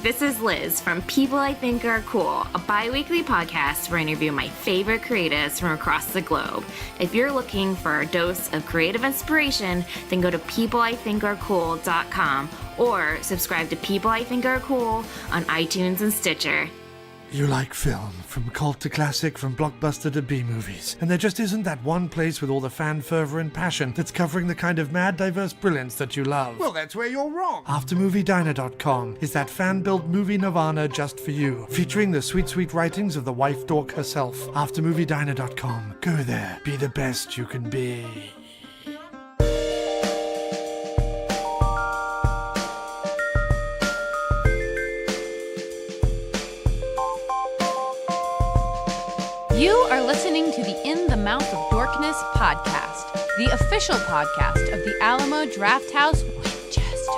this is Liz from People I Think Are Cool, a bi-weekly podcast where I interview my favorite creatives from across the globe. If you're looking for a dose of creative inspiration, then go to peopleithinkarecool.com or subscribe to People I Think Are Cool on iTunes and Stitcher. You like film, from cult to classic, from blockbuster to B-movies. And there just isn't that one place with all the fan fervor and passion that's covering the kind of mad, diverse brilliance that you love. Well, that's where you're wrong. AfterMovieDiner.com is that fan-built movie nirvana just for you, featuring the sweet, sweet writings of the wife dork herself. AfterMovieDiner.com. Go there. Be the best you can be. You are listening to the In the Mouth of Dorkness podcast, the official podcast of the Alamo Drafthouse Winchester.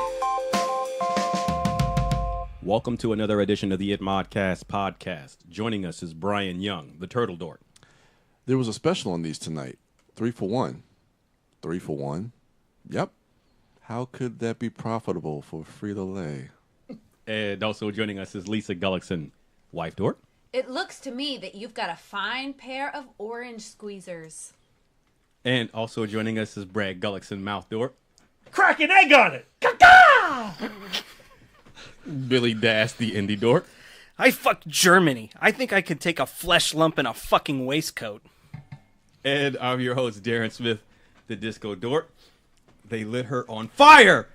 Welcome to another edition of the ITMOD podcast. Joining us is Brian Young, the Turtle Dork. There was a special on these tonight. 3 for 1. 3 for 1. Yep. How could that be profitable for Frito-Lay? And also joining us is Lisa Gullickson, wife dork. It looks to me that you've got a fine pair of orange squeezers. And also joining us is Brad Gullickson, mouth dork. Crack an egg on it! Caca! Billy Dash, the indie dork. I fucked Germany. I think I could take a flesh lump in a fucking waistcoat. And I'm your host, Darren Smith, the disco dork. They lit her on fire!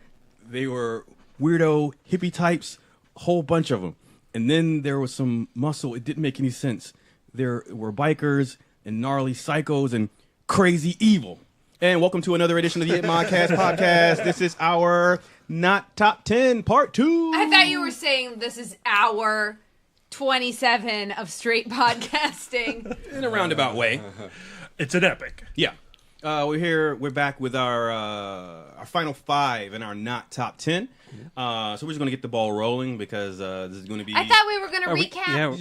They were weirdo hippie types, a whole bunch of them. And then there was some muscle. It didn't make any sense. There were bikers and gnarly psychos and crazy evil. And welcome to another edition of the ITMODcast podcast. This is our Not Top 10 Part 2. I thought you were saying this is our 27 of straight podcasting. In a roundabout way. It's an epic. Yeah. We're here. We're back with our final 5 and our Not Top 10. So we're just going to get the ball rolling because this is going to be... I thought we were going to recap.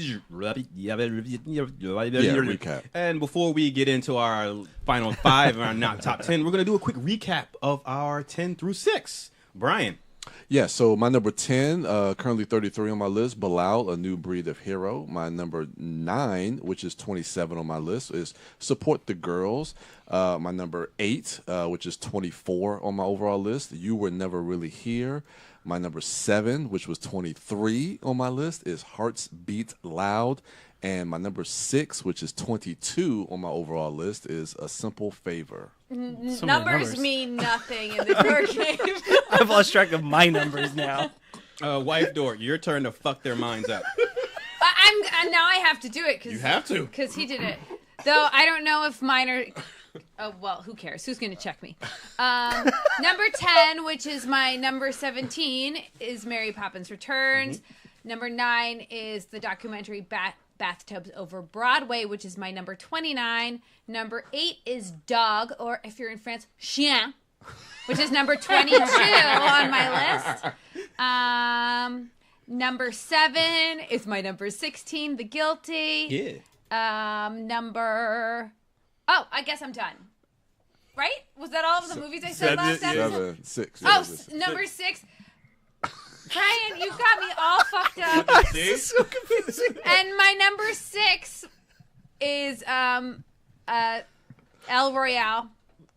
Recap. And before we get into our final 5 and our Not Top 10, we're going to do a quick recap of our 10 through 6. Brian. Yeah, so my number 10, currently 33 on my list, Bilal, A New Breed of Hero. My number 9, which is 27 on my list, is Support the Girls. My number 8, which is 24 on my overall list, You Were Never Really Here. My number 7, which was 23 on my list, is Hearts Beat Loud. And my number 6, which is 22 on my overall list, is A Simple Favor. Numbers mean nothing in the dork game. I've lost track of my numbers now. Wife dork, your turn to fuck their minds up. Now I have to do it. You have to. Because he did it. Though I don't know if mine are... Oh, well, who cares? Who's going to check me? Number 10, which is my number 17, is Mary Poppins Returns. Mm-hmm. Number 9 is the documentary Bathtubs Over Broadway, which is my number 29. Number 8 is Dog, or if you're in France, Chien, which is number 22 on my list. Number 7 is my number 16, The Guilty. Yeah. Oh, I guess I'm done. Right? Was that all of the movies I said last episode? 6. Number 6. Brian, you got me all fucked up. This is so confusing. And my number 6 is El Royale.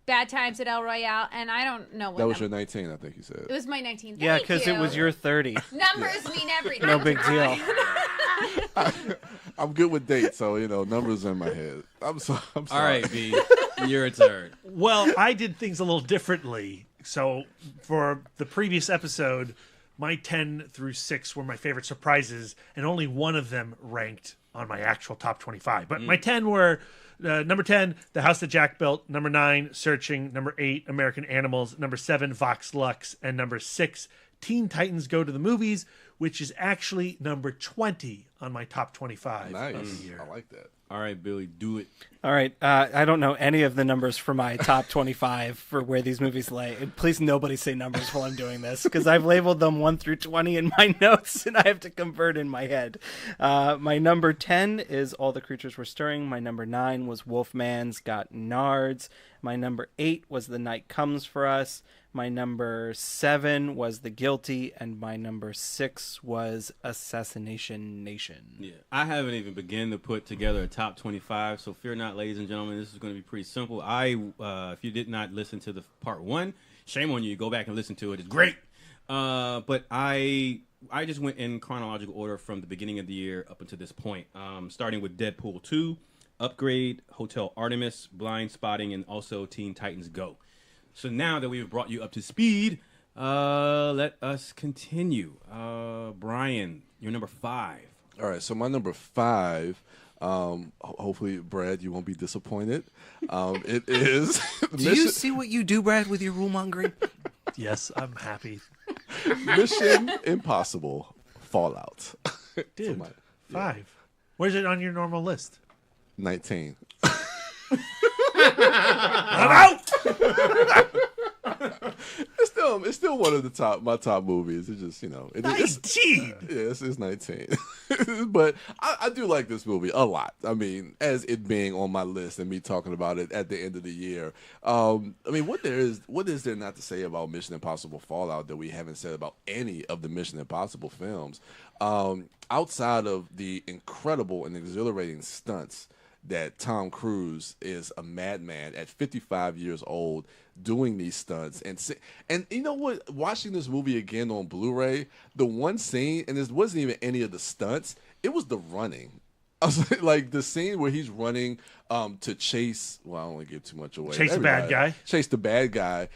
Bad Times at El Royale. And I don't know what That was your 19, I think you said. It was my 19. Yeah, because it was your 30. Numbers mean everything. No big deal. I'm good with dates, so, numbers in my head. I'm sorry. All right, B, your turn. Well, I did things a little differently. So for the previous episode, my 10 through 6 were my favorite surprises, and only one of them ranked on my actual top 25. But my 10 were number 10, The House That Jack Built. Number 9, Searching. Number 8, American Animals. Number 7, Vox Lux. And number 6, Teen Titans Go to the Movies, which is actually number 20 on my top 25 of the year. I like that. All right, Billy, do it. All right, I don't know any of the numbers for my top 25 for where these movies lay. And please nobody say numbers while I'm doing this, because I've labeled them 1 through 20 in my notes, and I have to convert in my head. My number 10 is All the Creatures Were Stirring. My number 9 was Wolfman's Got Nards. My number 8 was The Night Comes for Us. My number 7 was The Guilty, and my number 6 was Assassination Nation. Yeah, I haven't even begun to put together a top 25, so fear not, ladies and gentlemen. This is going to be pretty simple. If you did not listen to the part 1, shame on you. Go back and listen to it. It's great. But I just went in chronological order from the beginning of the year up until this point, starting with Deadpool 2, Upgrade, Hotel Artemis, Blind Spotting, and also Teen Titans Go. So now that we've brought you up to speed, let us continue. Brian, you're number 5. All right, so my number 5, hopefully, Brad, you won't be disappointed. It is... Do you see what you do, Brad, with your rule mongering? Yes, I'm happy. Mission Impossible Fallout. Dude, So 5. Where's it on your normal list? 19. I'm out! It's still one of my top movies. It's just, 19! Yes, it's 19. But I do like this movie a lot. I mean, as it being on my list and me talking about it at the end of the year. What is there not to say about Mission Impossible Fallout that we haven't said about any of the Mission Impossible films? Outside of the incredible and exhilarating stunts that Tom Cruise is a madman at 55 years old doing these stunts. And you know what? Watching this movie again on Blu-ray, the one scene, and this wasn't even any of the stunts, it was the running. I was like the scene where he's running to chase, well, I don't want to give too much away. Chase the bad guy. Chase the bad guy.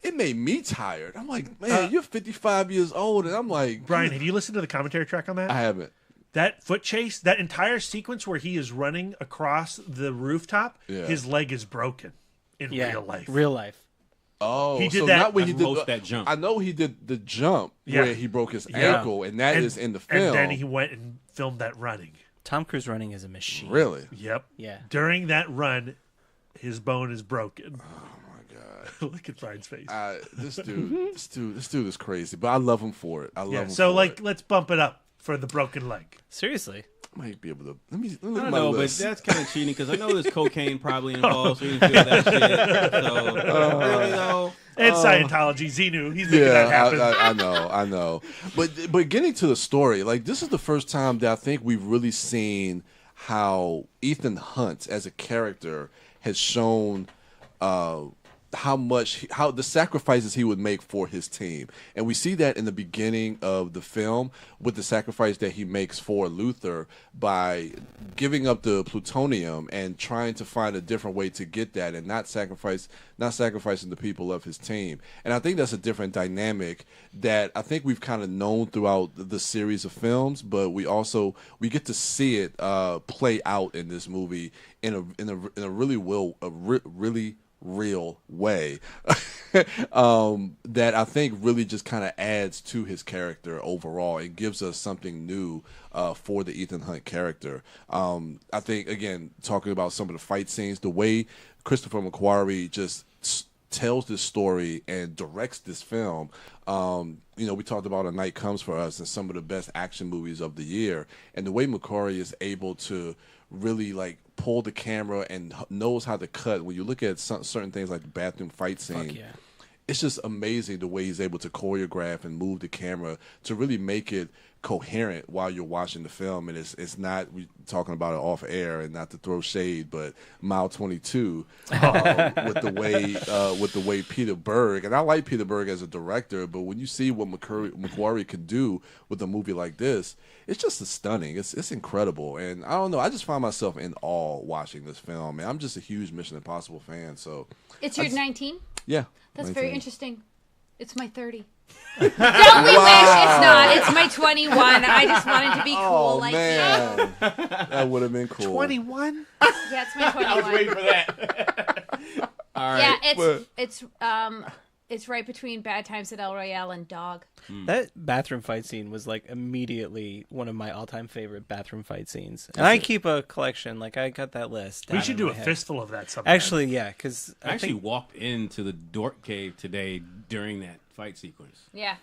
It made me tired. I'm like, man, you're 55 years old. And I'm like... Brian, have you listened to the commentary track on that? I haven't. That foot chase, that entire sequence where he is running across the rooftop, his leg is broken in real life. Real life. Oh, he did so that. not when he did that jump. I know he did the jump where he broke his ankle, and that is in the film. And then he went and filmed that running. Tom Cruise running is a machine. Really? Yep. Yeah. During that run, his bone is broken. Oh my god! Look at Brian's face. This dude is crazy, but I love him for it. I love him. So for it. let's bump it up for the broken leg. Seriously. I might be able to. Let me I look at don't my know, list. but that's kind of cheating because I know there's cocaine probably involved, so you can feel that shit. So, really though. And Scientology, Xenu, he's making that happen. I know. But getting to the story, like this is the first time that I think we've really seen how Ethan Hunt as a character has shown how the sacrifices he would make for his team. And we see that in the beginning of the film with the sacrifice that he makes for Luther by giving up the plutonium and trying to find a different way to get that and not sacrificing the people of his team. And I think that's a different dynamic that I think we've kind of known throughout the series of films, but we get to see it play out in this movie in a really real way that I think really just kind of adds to his character overall and gives us something new for the Ethan Hunt character. I think, again, talking about some of the fight scenes, the way Christopher McQuarrie just tells this story and directs this film. We talked about A Night Comes for Us and some of the best action movies of the year, and the way McQuarrie is able to really pull the camera and knows how to cut. When you look at certain things like the bathroom fight scene, it's just amazing the way he's able to choreograph and move the camera to really make it coherent while you're watching the film. And it's not, we talking about it off air and not to throw shade, but Mile 22 with the way Peter Berg, and I like Peter Berg as a director, but when you see what McQuarrie can do with a movie like this, it's just stunning. It's incredible. And I don't know, I just find myself in awe watching this film. And I'm just a huge Mission Impossible fan. So it's your 19? Yeah. That's 19. very interesting. It's my 30. Don't we wish? It's not. It's my 21. I just wanted to be cool like you. That would have been cool. 21? Yeah, it's my 21. I was waiting for that. All right. Yeah, it's right between Bad Times at El Royale and Dog. That bathroom fight scene was immediately one of my all-time favorite bathroom fight scenes. And I keep a collection. I got that list. We should do a fistful of that sometime. Actually, yeah, because I actually walked into the Dork Cave today during that fight sequence. Yeah.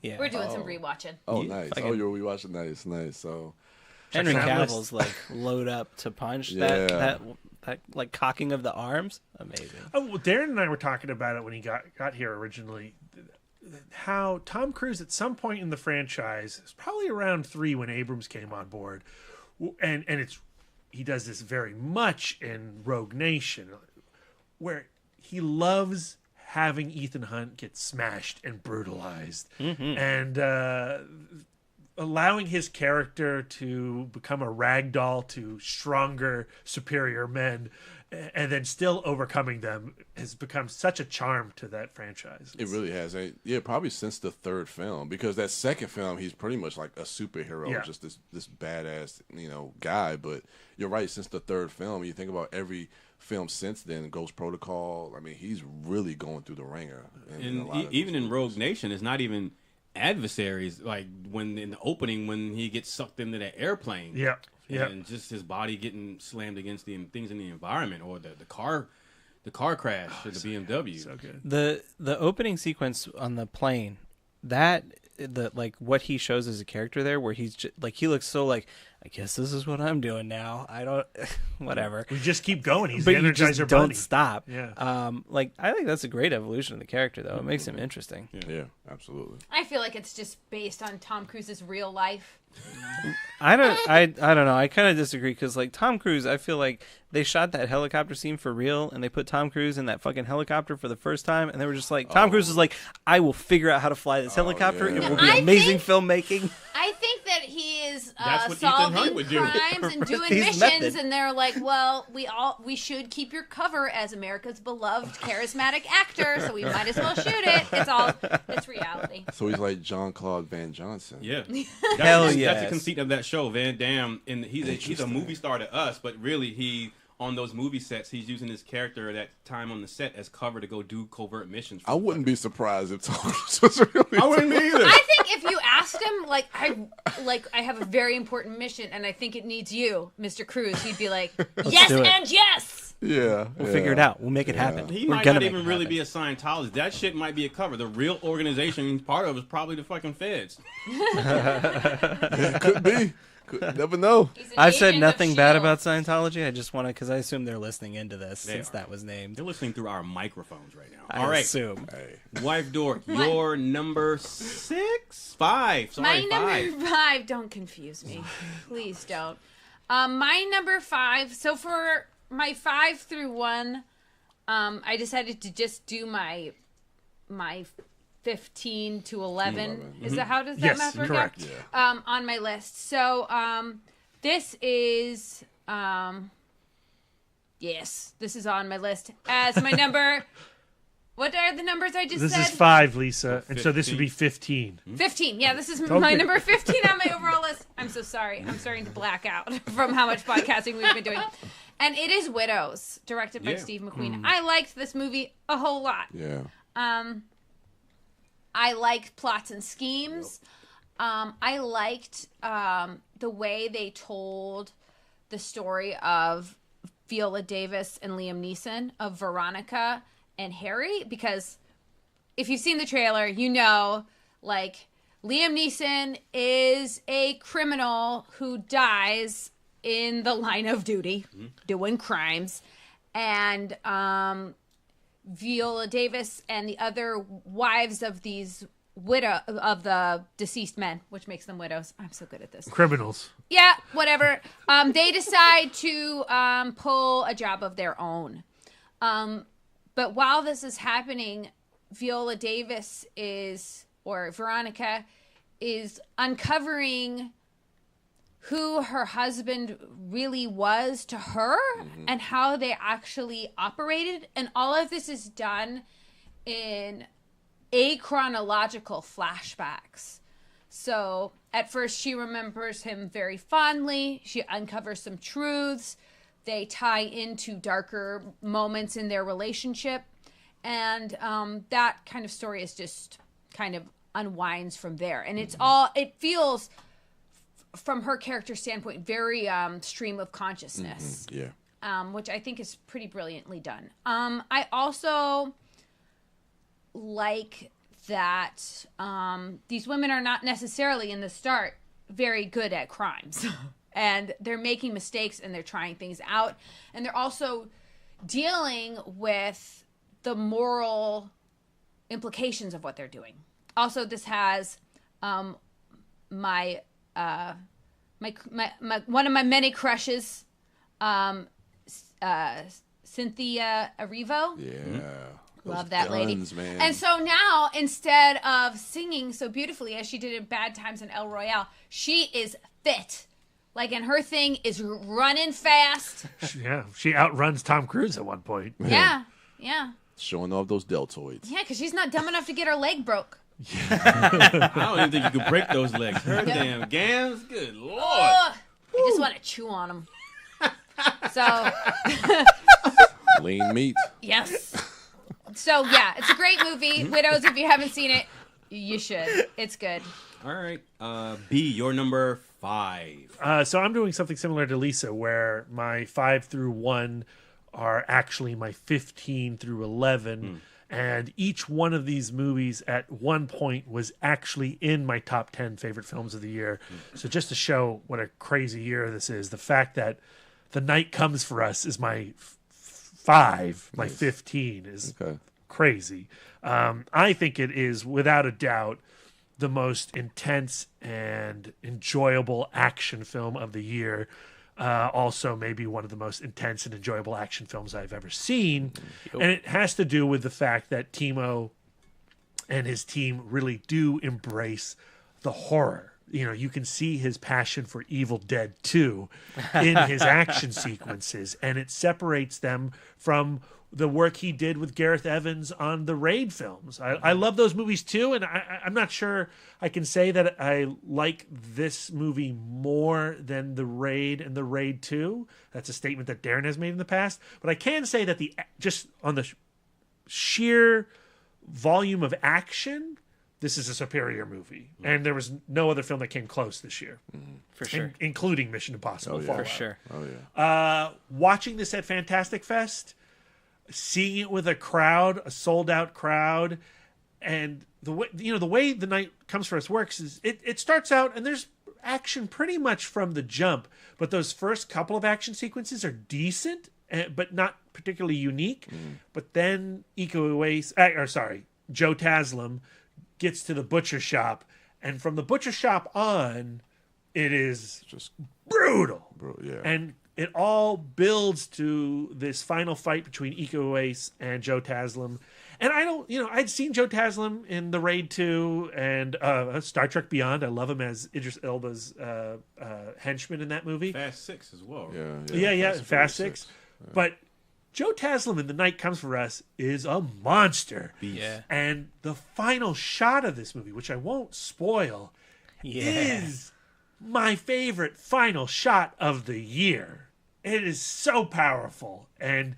We're doing some rewatching. Oh, nice. Oh, you're rewatching. Nice. So Henry that Cavill's load up to punch. Yeah. That like cocking of the arms, amazing. Oh, well, Darren and I were talking about it when he got here originally. How Tom Cruise at some point in the franchise, it's probably around 3 when Abrams came on board, and he does this very much in Rogue Nation, where he loves having Ethan Hunt get smashed and brutalized, and allowing his character to become a ragdoll to stronger, superior men, and then still overcoming them has become such a charm to that franchise. It really has. Yeah, probably since the 3rd film, because that 2nd film, he's pretty much like a superhero, just this badass, guy. But you're right. Since the 3rd film, you think about every film since then, Ghost Protocol. I mean, he's really going through the ringer. And even in Rogue Nation, it's not even adversaries. Like when in the opening, when he gets sucked into that airplane, and just his body getting slammed against the things in the environment, or the car crash or the BMW. So good. The opening sequence on the plane, that like what he shows as a character there, where he's just, like he looks so like, I guess this is what I'm doing now. I don't, whatever. We just keep going. He's but the you Energizer just don't Bunny. stop. Yeah. Like I think that's a great evolution of the character, though. It makes him interesting. Yeah, absolutely. I feel like it's just based on Tom Cruise's real life. I don't know. I kind of disagree because like Tom Cruise, I feel like they shot that helicopter scene for real, and they put Tom Cruise in that fucking helicopter for the first time, and they were just like, Tom Cruise was like, I will figure out how to fly this helicopter. yeah. It will be amazing filmmaking. I think that he is That's what Ethan Hunt solving would do. crimes and doing He's missions, method. and they're like, well, we should keep your cover as America's beloved charismatic actor, so we might as well shoot it. It's reality. So he's like Jean-Claude Van Johnson. Yeah, Hell that's yes. the conceit of that show. Van Damme, and he's a movie star to us, but really he. On those movie sets, he's using his character at that time on the set as cover to go do covert missions. I wouldn't be surprised if Tom Cruise was really. I wouldn't be either. I think if you asked him, I have a very important mission, and I think it needs you, Mr. Cruise, he'd be like, yes do it. and yes. Yeah, We'll figure it out. We'll make it happen. He We're might gonna not make even it really happen. be a Scientologist. That shit might be a cover. The real organization part of it is probably the fucking feds. Could be. Never know. He's an I've said agent of nothing bad S.H.I.E.L.D.. about Scientology. I just want to, because I assume they're listening into this They since are. that was named. They're listening through our microphones right now. I All right, assume. Wife Dork, your number 5. Sorry, My 5. number 5, don't confuse me. Please don't. My number 5, so for my 5 through 1, I decided to just do my 15 to 11. Is that how does that Yes, math work correct. out? On my list. So this is yes, this is on my list as my number. What are the numbers I just This said? is 5, Lisa, and so this would be 15. 15. Yeah, this is Okay. my number 15 on my overall list. I'm so sorry. I'm starting to black out from how much podcasting we've been doing. And it is Widows, directed by Yeah. Steve McQueen. I liked this movie a whole lot. Yeah. I liked plots and schemes. I liked the way they told the story of Viola Davis and Liam Neeson, of Veronica and Harry, because if you've seen the trailer, you know, like, Liam Neeson is a criminal who dies in the line of duty, doing crimes, and Viola Davis and the other wives of these of the deceased men, which makes them widows. I'm so good at this. Criminals. Yeah, whatever. They decide to pull a job of their own. But while this is happening, Viola Davis or Veronica is uncovering who her husband really was to her and how they actually operated. And all of this is done in achronological flashbacks. So at first she remembers him very fondly. She uncovers some truths. They tie into darker moments in their relationship. And that kind of story is just kind of unwinds from there. And it feels, from her character standpoint, very stream of consciousness. Yeah. Which I think is pretty brilliantly done. I also like that these women are not necessarily in the start very good at crimes. and they're making mistakes and they're trying things out, and they're also dealing with the moral implications of what they're doing. Also, this has my one of my many crushes, Cynthia Erivo. Yeah. Love that lady. Guns, man. And so now, instead of singing so beautifully as she did in Bad Times in El Royale, she is fit. Like, and her thing is running fast. Yeah, she outruns Tom Cruise at one point. Yeah. Showing off those deltoids. Yeah, because she's not dumb enough to get her leg broke. I don't even think you could break those legs. Her damn gams, good lord. Ugh, I just want to chew on them. So, Lean meat. yes. So, yeah, it's a great movie. Widows, if you haven't seen it, you should. It's good. All right. B, your number 5. So I'm doing something similar to Lisa, where my 5 through 1 are actually my 15 through 11. And each one of these movies at one point was actually in my top 10 favorite films of the year. So just to show what a crazy year this is, the fact that The Night Comes for Us is my 5, my 15 is crazy. I think it is, without a doubt, the most intense and enjoyable action film of the year. Also maybe one of the most intense and enjoyable action films I've ever seen. And it has to do with the fact that Timo and his team really do embrace the horror. You know, you can see his passion for Evil Dead 2 in his action sequences, and it separates them from the work he did with Gareth Evans on the Raid films. I love those movies too, and I'm not sure I can say that I like this movie more than the Raid and the Raid 2. That's a statement that Darren has made in the past. But I can say that just on the sheer volume of action, this is a superior movie. And there was no other film that came close this year. For sure. Including Mission Impossible Fallout. For sure. Oh, yeah. Watching this at Fantastic Fest, seeing it with a crowd, a sold-out crowd, and the way The Night Comes for Us works is it starts out and there's action pretty much from the jump, but those first couple of action sequences are decent, but not particularly unique. But then Joe Taslim gets to the butcher shop, and from the butcher shop on, it is just brutal. Yeah. And it all builds to this final fight between Iko Uwais and Joe Taslim. And I'd seen Joe Taslim in The Raid 2 and Star Trek Beyond. I love him as Idris Elba's henchman in that movie. Fast 6 as well. Yeah, Fast 6. Yeah. But Joe Taslim in The Night Comes for Us is a monster. Yeah. And the final shot of this movie, which I won't spoil, is my favorite final shot of the year. It is so powerful, and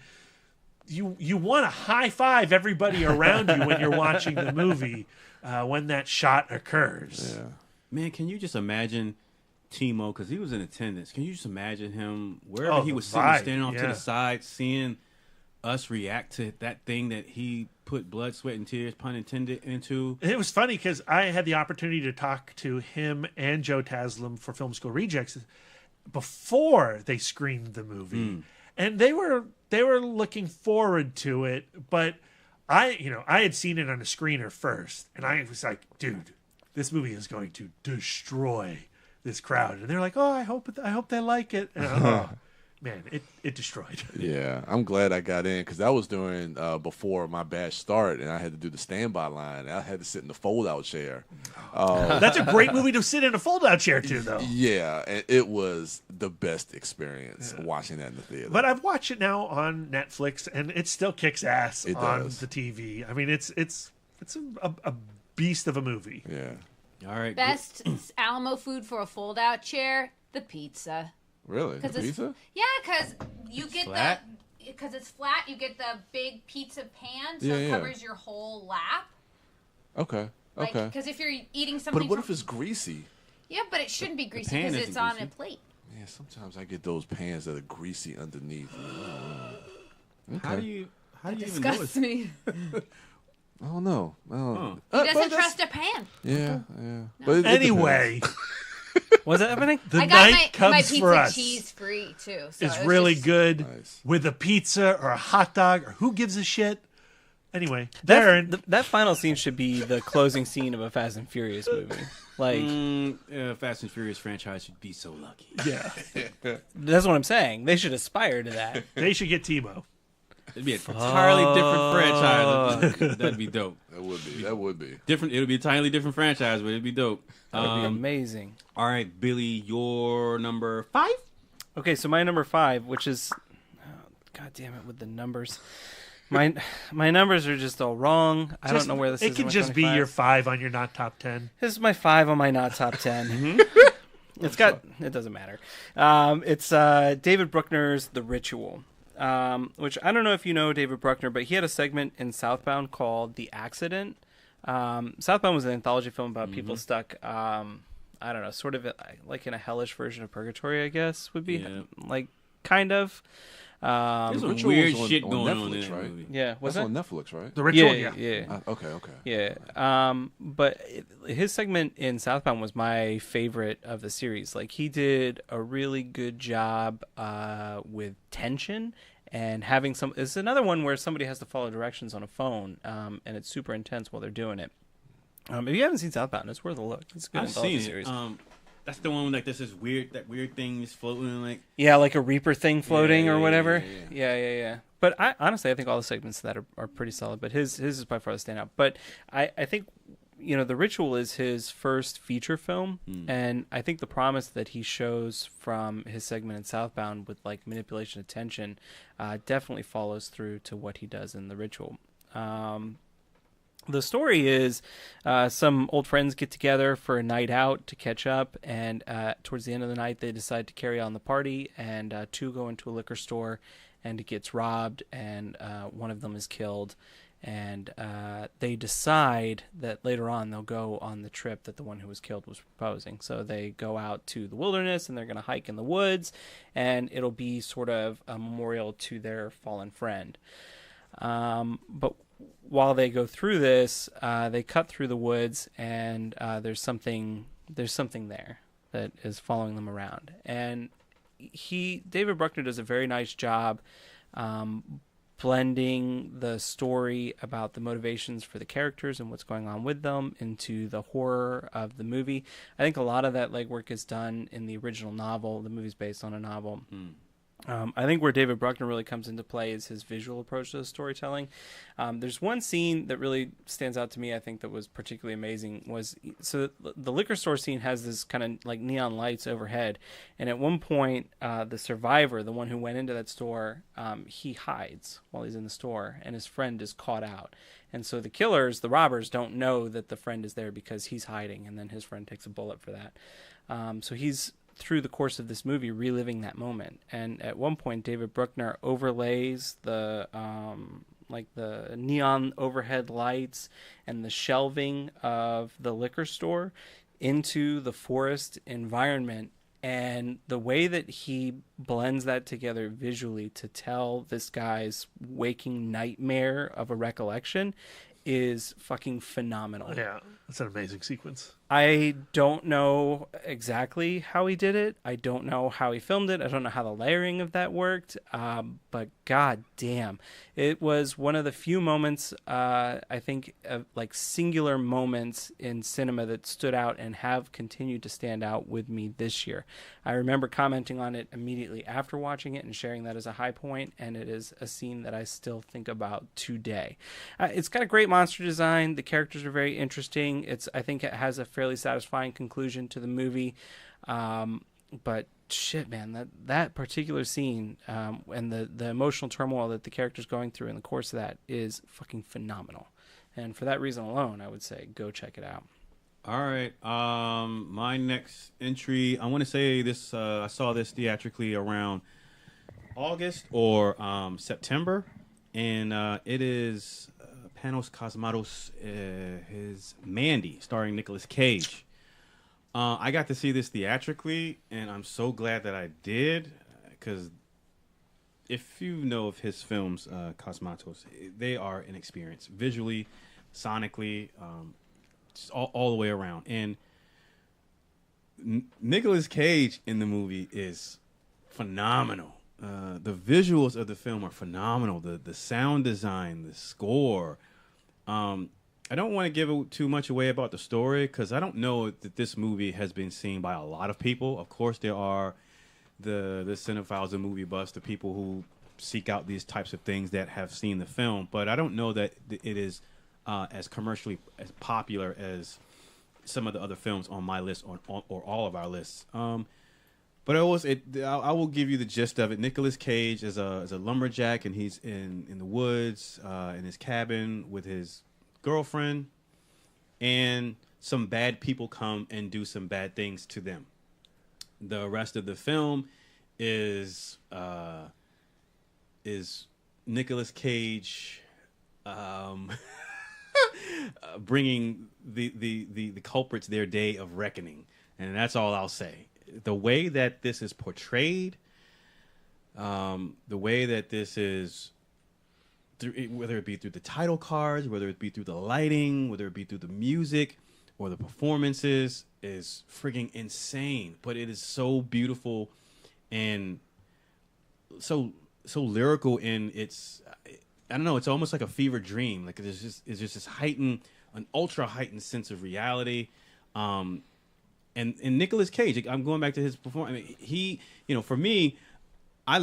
you want to high five everybody around you when you're watching the movie when that shot occurs. Yeah. Man, can you just imagine Timo, because he was in attendance, can you just imagine him wherever he was sitting, standing off to the side, seeing us react to that thing that he put blood, sweat, and tears, pun intended, into? It was funny because I had the opportunity to talk to him and Joe Taslim for Film School Rejects before they screened the movie, and they were looking forward to it. But I had seen it on a screener first, and I was like, dude, this movie is going to destroy this crowd. And they're like, oh, I hope they like it. And man, it destroyed. Yeah, I'm glad I got in because that was during before my batch started, and I had to do the standby line. I had to sit in the fold-out chair. That's a great movie to sit in a fold-out chair too, though. Yeah, and it was the best experience watching that in the theater. But I've watched it now on Netflix, and it still kicks ass on does. the TV. I mean, it's a beast of a movie. Yeah. All right. Best Alamo food for a fold-out chair, the pizza. Really? The pizza? Yeah, because you get flat? because it's flat, you get the big pizza pan, so Yeah, it yeah. covers your whole lap. Okay. Like, Okay. because if you're eating something, But what if it's greasy? yeah, but it shouldn't be greasy pan because isn't it's on greasy. a plate. Yeah, sometimes I get those pans that are greasy underneath. How do you even know Disgusts it's... me. I don't know. I don't know. He doesn't But that's- trust a pan. Yeah, yeah. But it Anyway, What's happening? The I got night my comes pizza for us. cheese free too. So It's it was really just- good Nice. with a pizza or a hot dog or who gives a shit. Anyway, Darren, That final scene should be the closing scene of a Fast and Furious movie. Like, Fast and Furious franchise should be so lucky. yeah, that's what I'm saying. They should aspire to that. they should get Timo. It'd be an entirely different franchise. That'd be dope. That would be. That would be. Different. It would be a entirely different franchise, but it'd be dope. That would be amazing. All right, Billy, your number 5. Okay, so my number 5, which is, God damn it with the numbers. My numbers are just all wrong. I don't know where this is. It can in my just be 25. your 5 on your not top 10. This is my 5 on my not top 10. It's got. It doesn't matter. It's David Bruckner's The Ritual, which I don't know if you know David Bruckner, but he had a segment in Southbound called The Accident. Southbound was an anthology film about people stuck. I don't know, sort of like in a hellish version of purgatory, I guess would be like kind of. There's some Ritual weird was shit on going Netflix, on in that right? movie. Yeah, was That's that? on Netflix, right? The Ritual, Yeah. Okay. Yeah. But his segment in Southbound was my favorite of the series. Like, he did a really good job with tension and having some. It's another one where somebody has to follow directions on a phone, and it's super intense while they're doing it. If you haven't seen Southbound, it's worth a look. It's a good I've anthology seen series. it. That's the one like this is weird. That weird thing is floating like. Yeah, like a Reaper thing floating Yeah, or yeah, whatever. yeah. Yeah. But honestly, I think all the segments of that are pretty solid. But his is by far the standout. But I think, The Ritual is his first feature film. And I think the promise that he shows from his segment in Southbound with like manipulation of tension definitely follows through to what he does in The Ritual. The story is some old friends get together for a night out to catch up, and towards the end of the night, they decide to carry on the party, and two go into a liquor store, and it gets robbed, and one of them is killed, and they decide that later on they'll go on the trip that the one who was killed was proposing. So they go out to the wilderness, and they're going to hike in the woods, and it'll be sort of a memorial to their fallen friend. But while they go through this, they cut through the woods, and there's something there that is following them around. And David Bruckner does a very nice job blending the story about the motivations for the characters and what's going on with them into the horror of the movie. I think a lot of that legwork is done in the original novel. The movie's based on a novel. I think where David Bruckner really comes into play is his visual approach to the storytelling. There's one scene that really stands out to me, I think, that was particularly amazing. So the liquor store scene has this kind of like neon lights overhead, and at one point, the survivor, the one who went into that store, he hides while he's in the store, and his friend is caught out. And so the killers, the robbers, don't know that the friend is there because he's hiding, and then his friend takes a bullet for that. So he's through the course of this movie reliving that moment, and at one point David Bruckner overlays the the neon overhead lights and the shelving of the liquor store into the forest environment, and the way that he blends that together visually to tell this guy's waking nightmare of a recollection is fucking phenomenal. Yeah, that's an amazing sequence. I don't know exactly how he did it. I don't know how he filmed it. I don't know how the layering of that worked. But god damn, it was one of the few moments, I think, like singular moments in cinema that stood out and have continued to stand out with me this year. I remember commenting on it immediately after watching it and sharing that as a high point, and it is a scene that I still think about today. It's got a great monster design. The characters are very interesting. I think it has a fairly satisfying conclusion to the movie. But shit, man, that particular scene and the emotional turmoil that the character's going through in the course of that is fucking phenomenal. And for that reason alone, I would say go check it out. All right. My next entry, I want to say this. I saw this theatrically around August or September, and it is Panos Cosmatos, his Mandy, starring Nicolas Cage. I got to see this theatrically, and I'm so glad that I did, because if you know of his films, Cosmatos, they are an experience, visually, sonically, just all the way around. And Nicolas Cage in the movie is phenomenal. The visuals of the film are phenomenal. The sound design, the score. I don't want to give too much away about the story because I don't know that this movie has been seen by a lot of people. Of course, there are the cinephiles and movie buffs, the people who seek out these types of things that have seen the film. But I don't know that it is as commercially as popular as some of the other films on my list or all of our lists. But I will give you the gist of it. Nicolas Cage is a lumberjack, and he's in the woods in his cabin with his girlfriend, and some bad people come and do some bad things to them. The rest of the film is Nicolas Cage bringing the culprits their day of reckoning, and that's all I'll say. The way that this is portrayed, the way that this is, whether it be through the title cards, whether it be through the lighting, whether it be through the music or the performances, is frigging insane. But it is so beautiful and so lyrical in its, I don't know, it's almost like a fever dream. Like it's just this heightened, an ultra heightened sense of reality. And Nicolas Cage, I'm going back to his performance. I mean, he, for me, I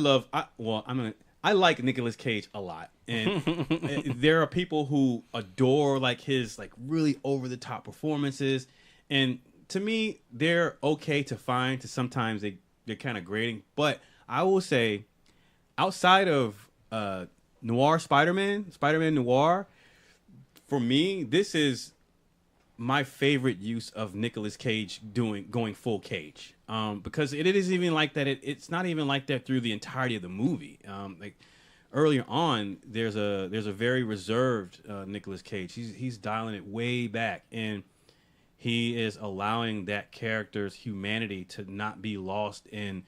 like Nicolas Cage a lot. And there are people who adore like his like really over the top performances. And to me, they're okay to find, to sometimes they're kind of grating. But I will say, outside of Noir Spider-Man Noir, for me, this is my favorite use of Nicolas Cage going full Cage. Because it isn't even like that. It's not even like that through the entirety of the movie. Like earlier on, there's a very reserved Nicolas Cage. He's dialing it way back, and he is allowing that character's humanity to not be lost in,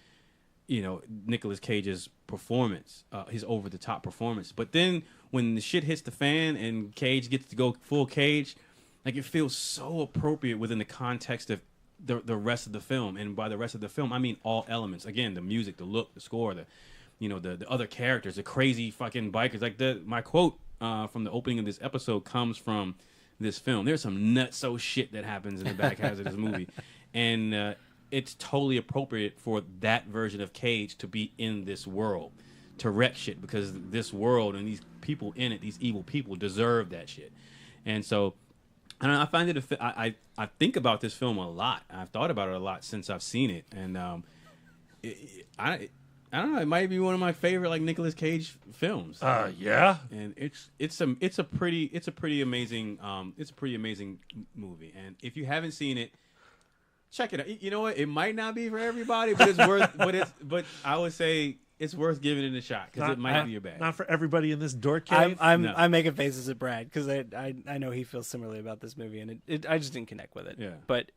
Nicolas Cage's performance, his over the top performance. But then when the shit hits the fan and Cage gets to go full Cage, like it feels so appropriate within the context of the rest of the film. And by the rest of the film, I mean all elements. Again, the music, the look, the score, the other characters, the crazy fucking bikers. Like my quote from the opening of this episode comes from this film. There's some nutso shit that happens in the back half of this movie, and it's totally appropriate for that version of Cage to be in this world, to wreck shit, because this world and these people in it, these evil people, deserve that shit. And so, and I find it. I think about this film a lot. I've thought about it a lot since I've seen it, and I don't know. It might be one of my favorite like Nicolas Cage films. Yeah, and it's a pretty amazing movie. And if you haven't seen it, check it out. You know what? It might not be for everybody, but it's worth. but I would say it's worth giving it a shot because it might be your bag. Not for everybody in this dork cave. I'm making faces at Brad because I know he feels similarly about this movie, and I just didn't connect with it. Yeah. But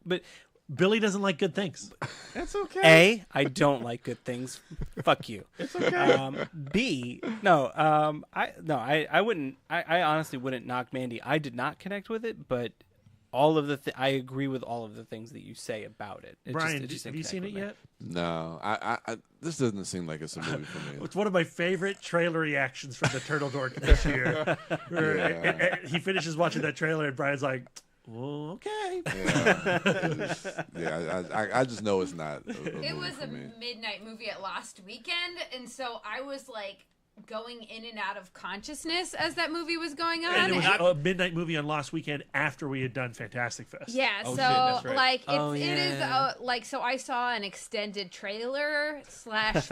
Billy doesn't like good things. That's okay. I don't like good things. Fuck you. It's okay. B, I wouldn't. I honestly wouldn't knock Mandy. I did not connect with it, but all of I agree with all of the things that you say about it. Brian, have you seen it yet? No, I this doesn't seem like it's a movie for me. It's one of my favorite trailer reactions from the Turtle Dork this year. He finishes watching that trailer, and Brian's like, well, okay. I just know it's not. It was a midnight movie at last weekend, and so I was like going in and out of consciousness as that movie was going on. And it was a midnight movie on last weekend after we had done Fantastic Fest. Yeah, Oh, so shit, that's right. like it is like, so I saw an extended trailer /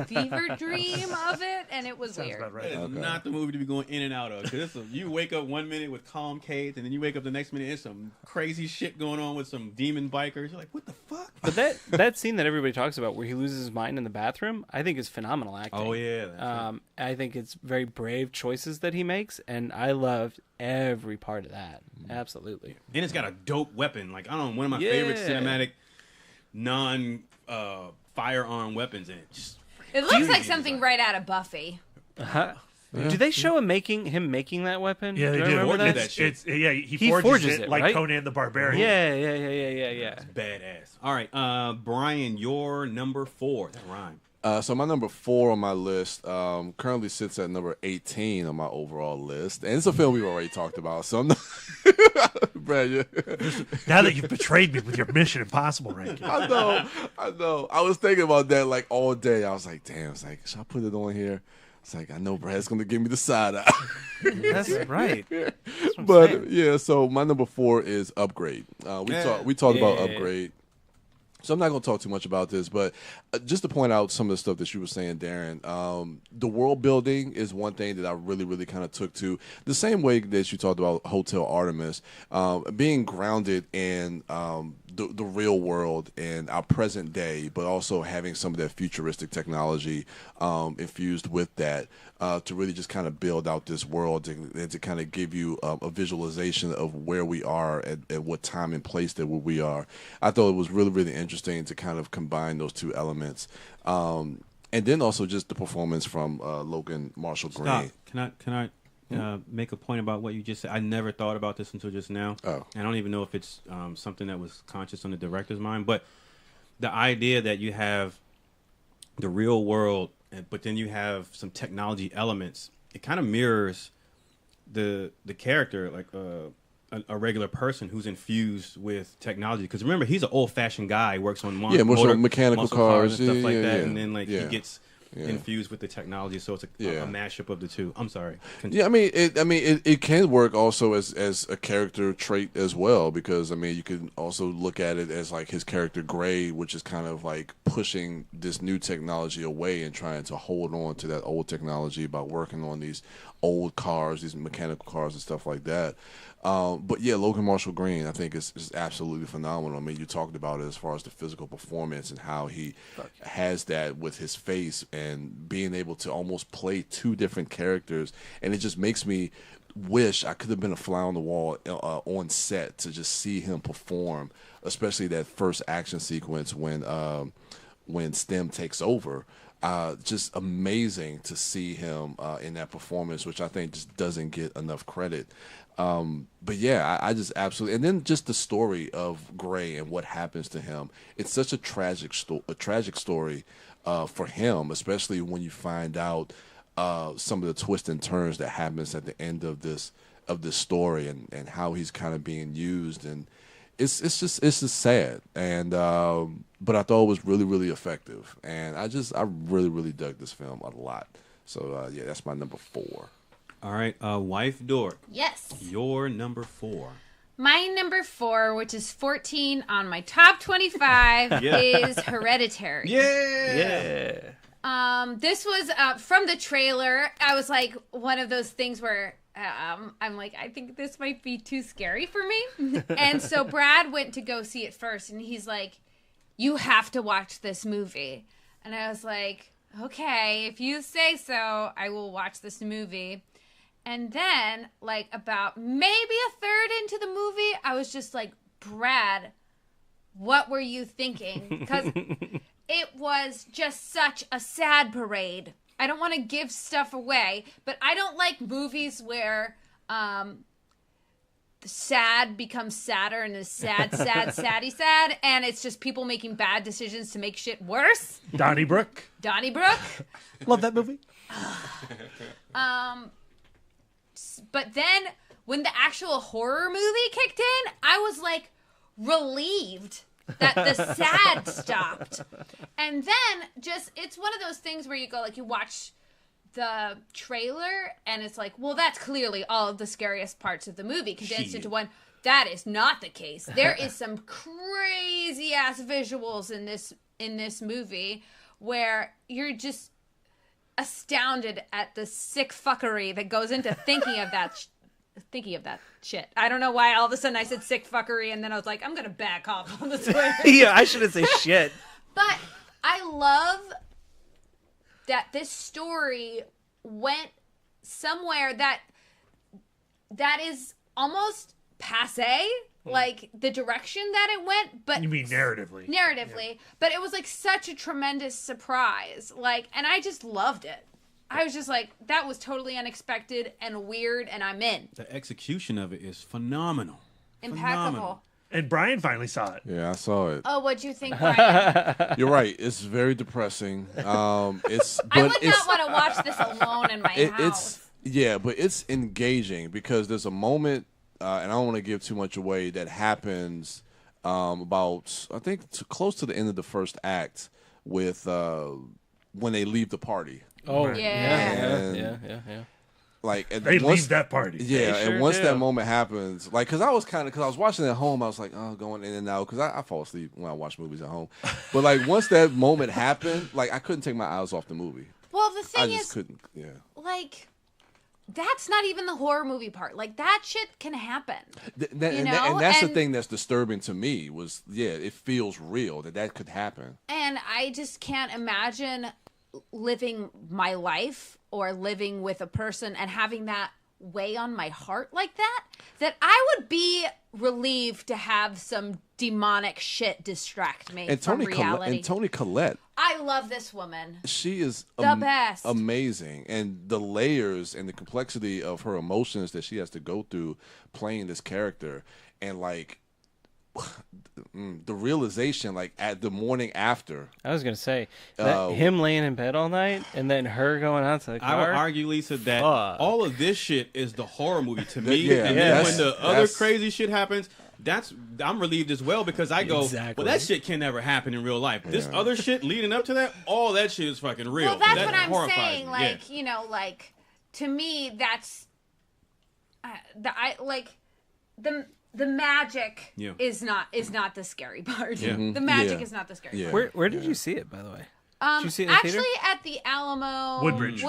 fever dream of it, and it was Sounds weird. about right. It's not the movie to be going in and out of. Because you wake up 1 minute with calm Cage, and then you wake up the next minute, there's some crazy shit going on with some demon bikers. You're like, what the fuck? But that scene that everybody talks about where he loses his mind in the bathroom, I think is phenomenal acting. Oh yeah. That's right. I think it's very brave choices that he makes, and I loved every part of that. Absolutely. And it's got a dope weapon. Like, I don't know, one of my favorite cinematic non-firearm weapons in it. Just It looks like something right out of Buffy. Do they show him making that weapon? Yeah, they I do. remember Forged that? that shit. It's he forges it like right? Conan the Barbarian. Yeah. Badass. All right, Brian, your number 4. That rhyme. So my number 4 on my list currently sits at number 18 on my overall list, and it's a film we've already talked about. So I'm not, Brad. Yeah. Now that you've betrayed me with your Mission Impossible ranking, I know. I was thinking about that like all day. I was like, damn. It's like, should I put it on here? It's like, I know Brad's gonna give me the side eye. That's right. That's what I'm But saying. yeah, so my number 4 is Upgrade. We talked about Yeah. Upgrade. So I'm not going to talk too much about this, but just to point out some of the stuff that you were saying, Darren, the world building is one thing that I really, really kind of took to the same way that you talked about Hotel Artemis, being grounded in the real world and our present day, but also having some of that futuristic technology infused with that to really just kind of build out this world and to kind of give you a visualization of where we are at what time and place that we are. I thought it was really, really interesting to kind of combine those two elements. And then also just the performance from Logan Marshall Green. Stop. Can I make a point about what you just said? I never thought about this until just now. Oh. I don't even know if it's something that was conscious on the director's mind, but the idea that you have the real world, but then you have some technology elements, it kind of mirrors the character, like a regular person who's infused with technology. Because remember, he's an old-fashioned guy. He works on mechanical muscle cars and stuff like that, yeah. and then like Yeah. he gets infused with the technology. So it's a mashup of the two. I'm sorry. Yeah, I mean, it can work also as a character trait as well, because I mean, you can also look at it as like his character Gray, which is kind of like pushing this new technology away and trying to hold on to that old technology by working on these old cars, these mechanical cars and stuff like that. But yeah, Logan Marshall Green, I think is absolutely phenomenal. I mean, you talked about it as far as the physical performance and how he has that with his face and being able to almost play two different characters, and it just makes me wish I could have been a fly on the wall on set to just see him perform, especially that first action sequence when STEM takes over. Just amazing to see him in that performance, which I think just doesn't get enough credit. But yeah, I just absolutely, and then just the story of Gray and what happens to him. It's such a tragic story for him, especially when you find out some of the twists and turns that happens at the end of this story and how he's kind of being used, and it's just sad. And but I thought it was really, really effective, and I really, really dug this film a lot. So yeah, that's my number 4. All right, wife Dork, Yes. your number 4. My number 4, which is 14 on my top 25, is Hereditary. Yeah. This was from the trailer. I was like, one of those things where I'm like, I think this might be too scary for me. And so Brad went to go see it first, and he's like, you have to watch this movie. And I was like, okay, if you say so, I will watch this movie. And then, like, about maybe a third into the movie, I was just like, Brad, what were you thinking? Because it was just such a sad parade. I don't want to give stuff away, but I don't like movies where the sad becomes sadder and is sad, saddy, sad, and it's just people making bad decisions to make shit worse. Donnybrook. Love that movie. But then when the actual horror movie kicked in, I was like relieved that the sad stopped. And then just, it's one of those things where you go, like, you watch the trailer and it's like, well, that's clearly all of the scariest parts of the movie condensed into one. That is not the case. There is some crazy ass visuals in this movie where you're just astounded at the sick fuckery that goes into thinking of that shit. I don't know why all of a sudden I said sick fuckery, and then I was like, I'm gonna back off on the Twitter. Yeah, I shouldn't say shit. But I love that this story went somewhere that is almost passé, like the direction that it went. But You mean narratively? But it was like such a tremendous surprise, like, and I just loved it. I was just like, that was totally unexpected and weird, and I'm in. The execution of it is phenomenal. Impeccable. Phenomenal. And Brian finally saw it. Yeah, I saw it. Oh, what'd you think, Brian? You're right. It's very depressing. It's. I would not want to watch this alone in my house. But it's engaging because there's a moment, and I don't want to give too much away, that happens about, I think, close to the end of the first act with when they leave the party. Oh, Right. yeah. Like They leave that party. Yeah, They sure and once do. that moment happens, like, because I was watching it at home, I was like, oh, going in and out, because I fall asleep when I watch movies at home. But like once that moment happened, like I couldn't take my eyes off the movie. Well, the I thing just is, couldn't. Yeah. like, that's not even the horror movie part. Like, that shit can happen. And know? that's the And- thing that's disturbing to me was, it feels real that could happen. And I just can't imagine living my life or living with a person and having that weigh on my heart like that I would be relieved to have some demonic shit distract me And from Tony reality. Collette, I love this woman. she is The best. amazing, and the layers and the complexity of her emotions that she has to go through playing this character, and like the realization, like at the morning after. I was gonna say that him laying in bed all night and then her going out to the I would car. argue, Lisa, that Fuck. all of this shit is the horror movie to me. Yeah, and yeah. then when the other That's- crazy shit happens, I'm relieved as well because I go, Exactly. well, that shit can never happen in real life. This Yeah. other shit leading up to that, all that shit is fucking real. Well, that's That what I'm horrifies saying. me. Like, Yeah. you know, like, to me, that's the magic Yeah. is not the scary part. Yeah. Mhm. The magic Yeah. is not the scary Yeah. part. Where did you see it, by the way? Did you see it in the Actually, theater? at the Alamo Woodbridge.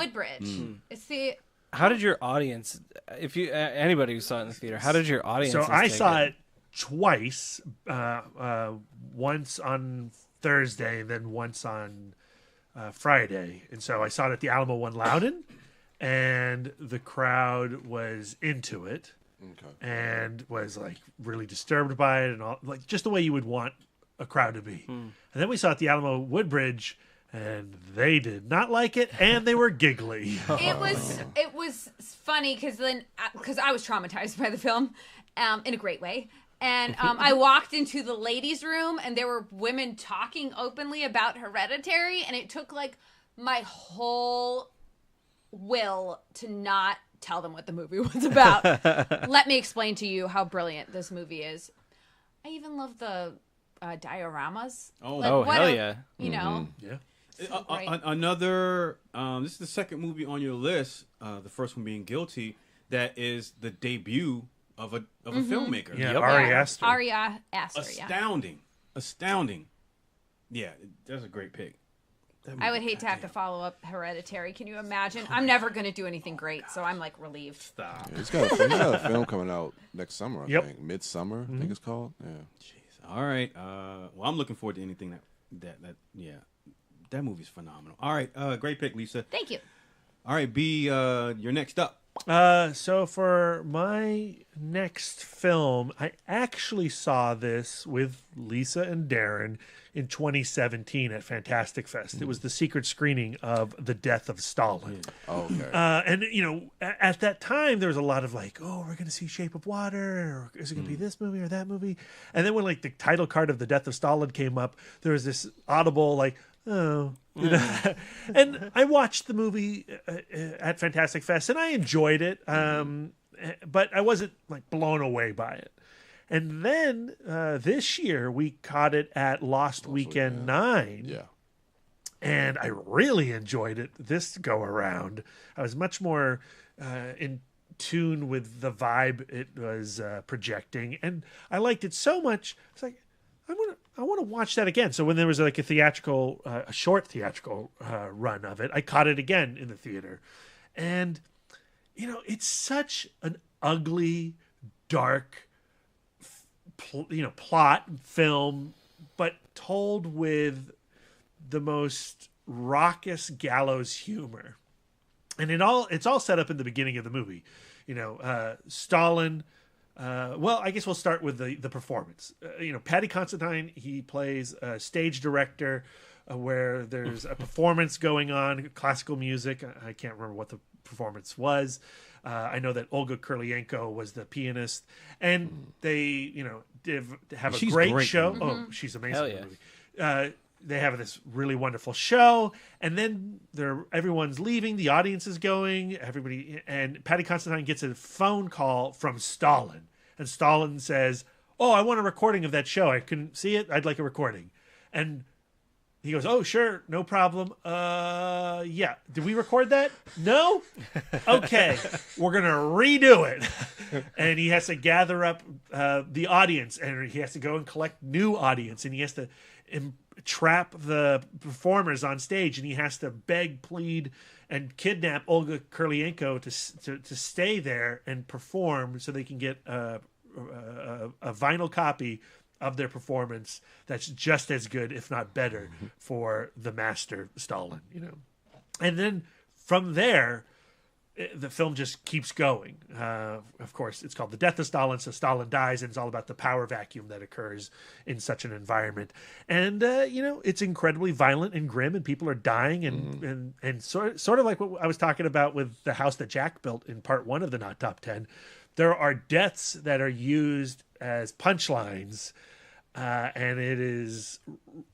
It's the How did your audience, if you anybody who saw it in the theater, how did your audience? So I saw it twice, once on Thursday and then once on Friday. And so I saw it at the Alamo one Loudon, and the crowd was into it and was like really disturbed by it and all, like just the way you would want a crowd to be. And then we saw it at the Alamo Woodbridge, and they did not like it, and they were giggly. it was funny because I was traumatized by the film in a great way. And I walked into the ladies' room, and there were women talking openly about Hereditary, and it took like my whole will to not tell them what the movie was about. Let me explain to you how brilliant this movie is. I even love the dioramas. Oh. Like, Oh, what hell a- yeah. You know, Yeah. so great. Another, this is the second movie on your list, the first one being Guilty, that is the debut of a filmmaker. Yeah, Yep. Ari Aster. Ari Aster, yeah. Astounding. Yeah, that's a great pick. That I would movie, hate to have to goddamn. follow up Hereditary. Can you imagine? I'm never going to do anything great, so I'm like relieved. Stop. He's got a film coming out next summer, I Yep. think. Midsummer, I think it's called. Yeah. Jeez. All right. Well, I'm looking forward to anything that movie's phenomenal. All right. Great pick, Lisa. Thank you. All right, B, you're next up. So for my next film, I actually saw this with Lisa and Darren in 2017 at Fantastic Fest. It was the secret screening of The Death of Stalin. Okay. And, you know, at that time, there was a lot of like, oh, we're going to see Shape of Water, or is it going to be this movie or that movie? And then when like the title card of The Death of Stalin came up, there was this audible like, oh, you know. And I watched the movie at Fantastic Fest, and I enjoyed it, but I wasn't like blown away by it. And then this year we caught it at Lost Weekend 9. Yeah. And I really enjoyed it this go around. I was much more in tune with the vibe it was projecting, and I liked it so much. It's like I want to watch that again. So when there was like a short theatrical run of it, I caught it again in the theater, and you know, it's such an ugly, dark, plot film, but told with the most raucous gallows humor. And it's all set up in the beginning of the movie. You know, Stalin Well, I guess we'll start with the performance. Paddy Considine, he plays a stage director where there's a performance going on, classical music. I can't remember what the performance was. I know that Olga Kurylenko was the pianist, and they, have a She's great great. show. Oh, she's amazing. Hell in the yeah. movie. They have this really wonderful show, and then everyone's leaving. The audience is going. Everybody, and Paddy Considine gets a phone call from Stalin, and Stalin says, "Oh, I want a recording of that show. I couldn't see it. I'd like a recording." And he goes, "Oh, sure, no problem. Yeah. Did we record that? No? Okay. We're going to redo it." And he has to gather up the audience, and he has to go and collect new audience, and he has to trap the performers on stage, and he has to beg, plead, and kidnap Olga Kurylenko to stay there and perform so they can get a vinyl copy of their performance that's just as good, if not better, for the master Stalin. And then from there, the film just keeps going. Of course, it's called The Death of Stalin, so Stalin dies, and it's all about the power vacuum that occurs in such an environment. And it's incredibly violent and grim, and people are dying, and sort of like what I was talking about with the house that Jack built in part 1 of the Not Top 10. There are deaths that are used as punchlines, and it is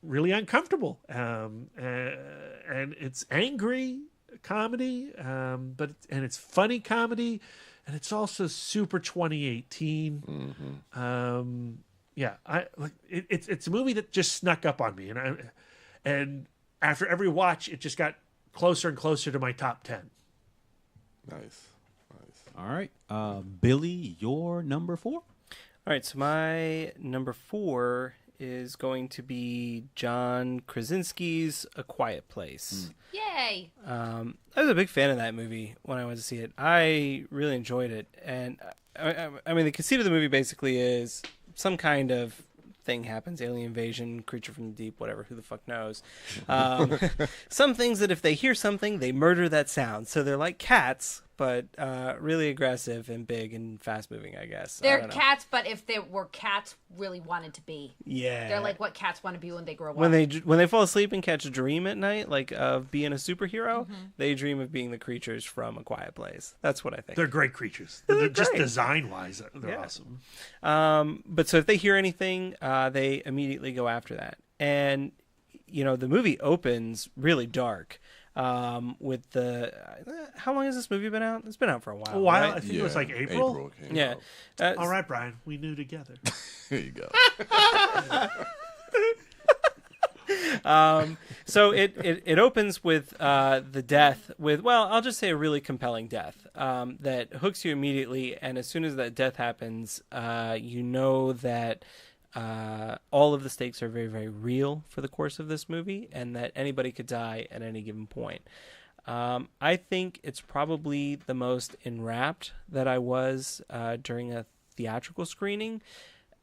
really uncomfortable, and it's angry comedy, but it's funny comedy, and it's also super 2018. It's a movie that just snuck up on me, and after every watch, it just got closer and closer to my top 10. Nice. All right. Billy, your number 4? All right, so my number 4 is going to be John Krasinski's A Quiet Place. Yay! I was a big fan of that movie when I went to see it. I really enjoyed it. And, I mean, the conceit of the movie basically is some kind of thing happens, alien invasion, creature from the deep, whatever, who the fuck knows. Some things that if they hear something, they murder that sound. So they're like cats, but really aggressive and big and fast moving, I guess. They're cats, but if they were cats really wanted to be. Yeah. They're like what cats want to be when they grow up. When they fall asleep and catch a dream at night, like of being a superhero, they dream of being the creatures from A Quiet Place. That's what I think. They're great creatures. They're just great. design-wise, they're Yeah. awesome. But so if they hear anything, they immediately go after that. And, the movie opens really dark. With the how long has this movie been out? It's been out for a while. A while. right? I think it was like April. came Yeah. out. All right, Brian, we knew together. There you go. So it opens with the death with, well, I'll just say a really compelling death that hooks you immediately, and as soon as that death happens, you know that all of the stakes are very, very real for the course of this movie, and that anybody could die at any given point. I think it's probably the most enwrapped that I was during a theatrical screening.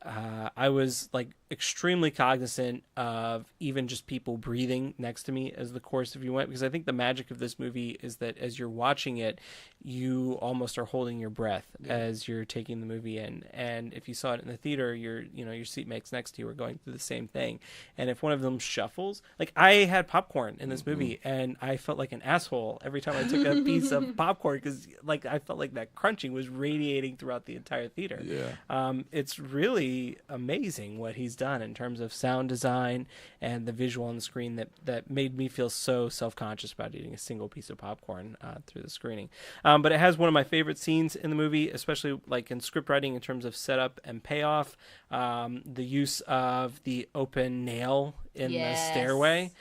I was like extremely cognizant of even just people breathing next to me as the course of you went, because I think the magic of this movie is that as you're watching it, you almost are holding your breath as you're taking the movie in. And if you saw it in the theater, your seatmates next to you are going through the same thing. And if one of them shuffles, like I had popcorn in this movie, and I felt like an asshole every time I took a piece of popcorn, because like I felt like that crunching was radiating throughout the entire theater. Yeah. It's really amazing what he's done in terms of sound design and the visual on the screen that made me feel so self-conscious about eating a single piece of popcorn through the screening. But it has one of my favorite scenes in the movie, especially like in script writing in terms of setup and payoff. The use of the open nail in the stairway.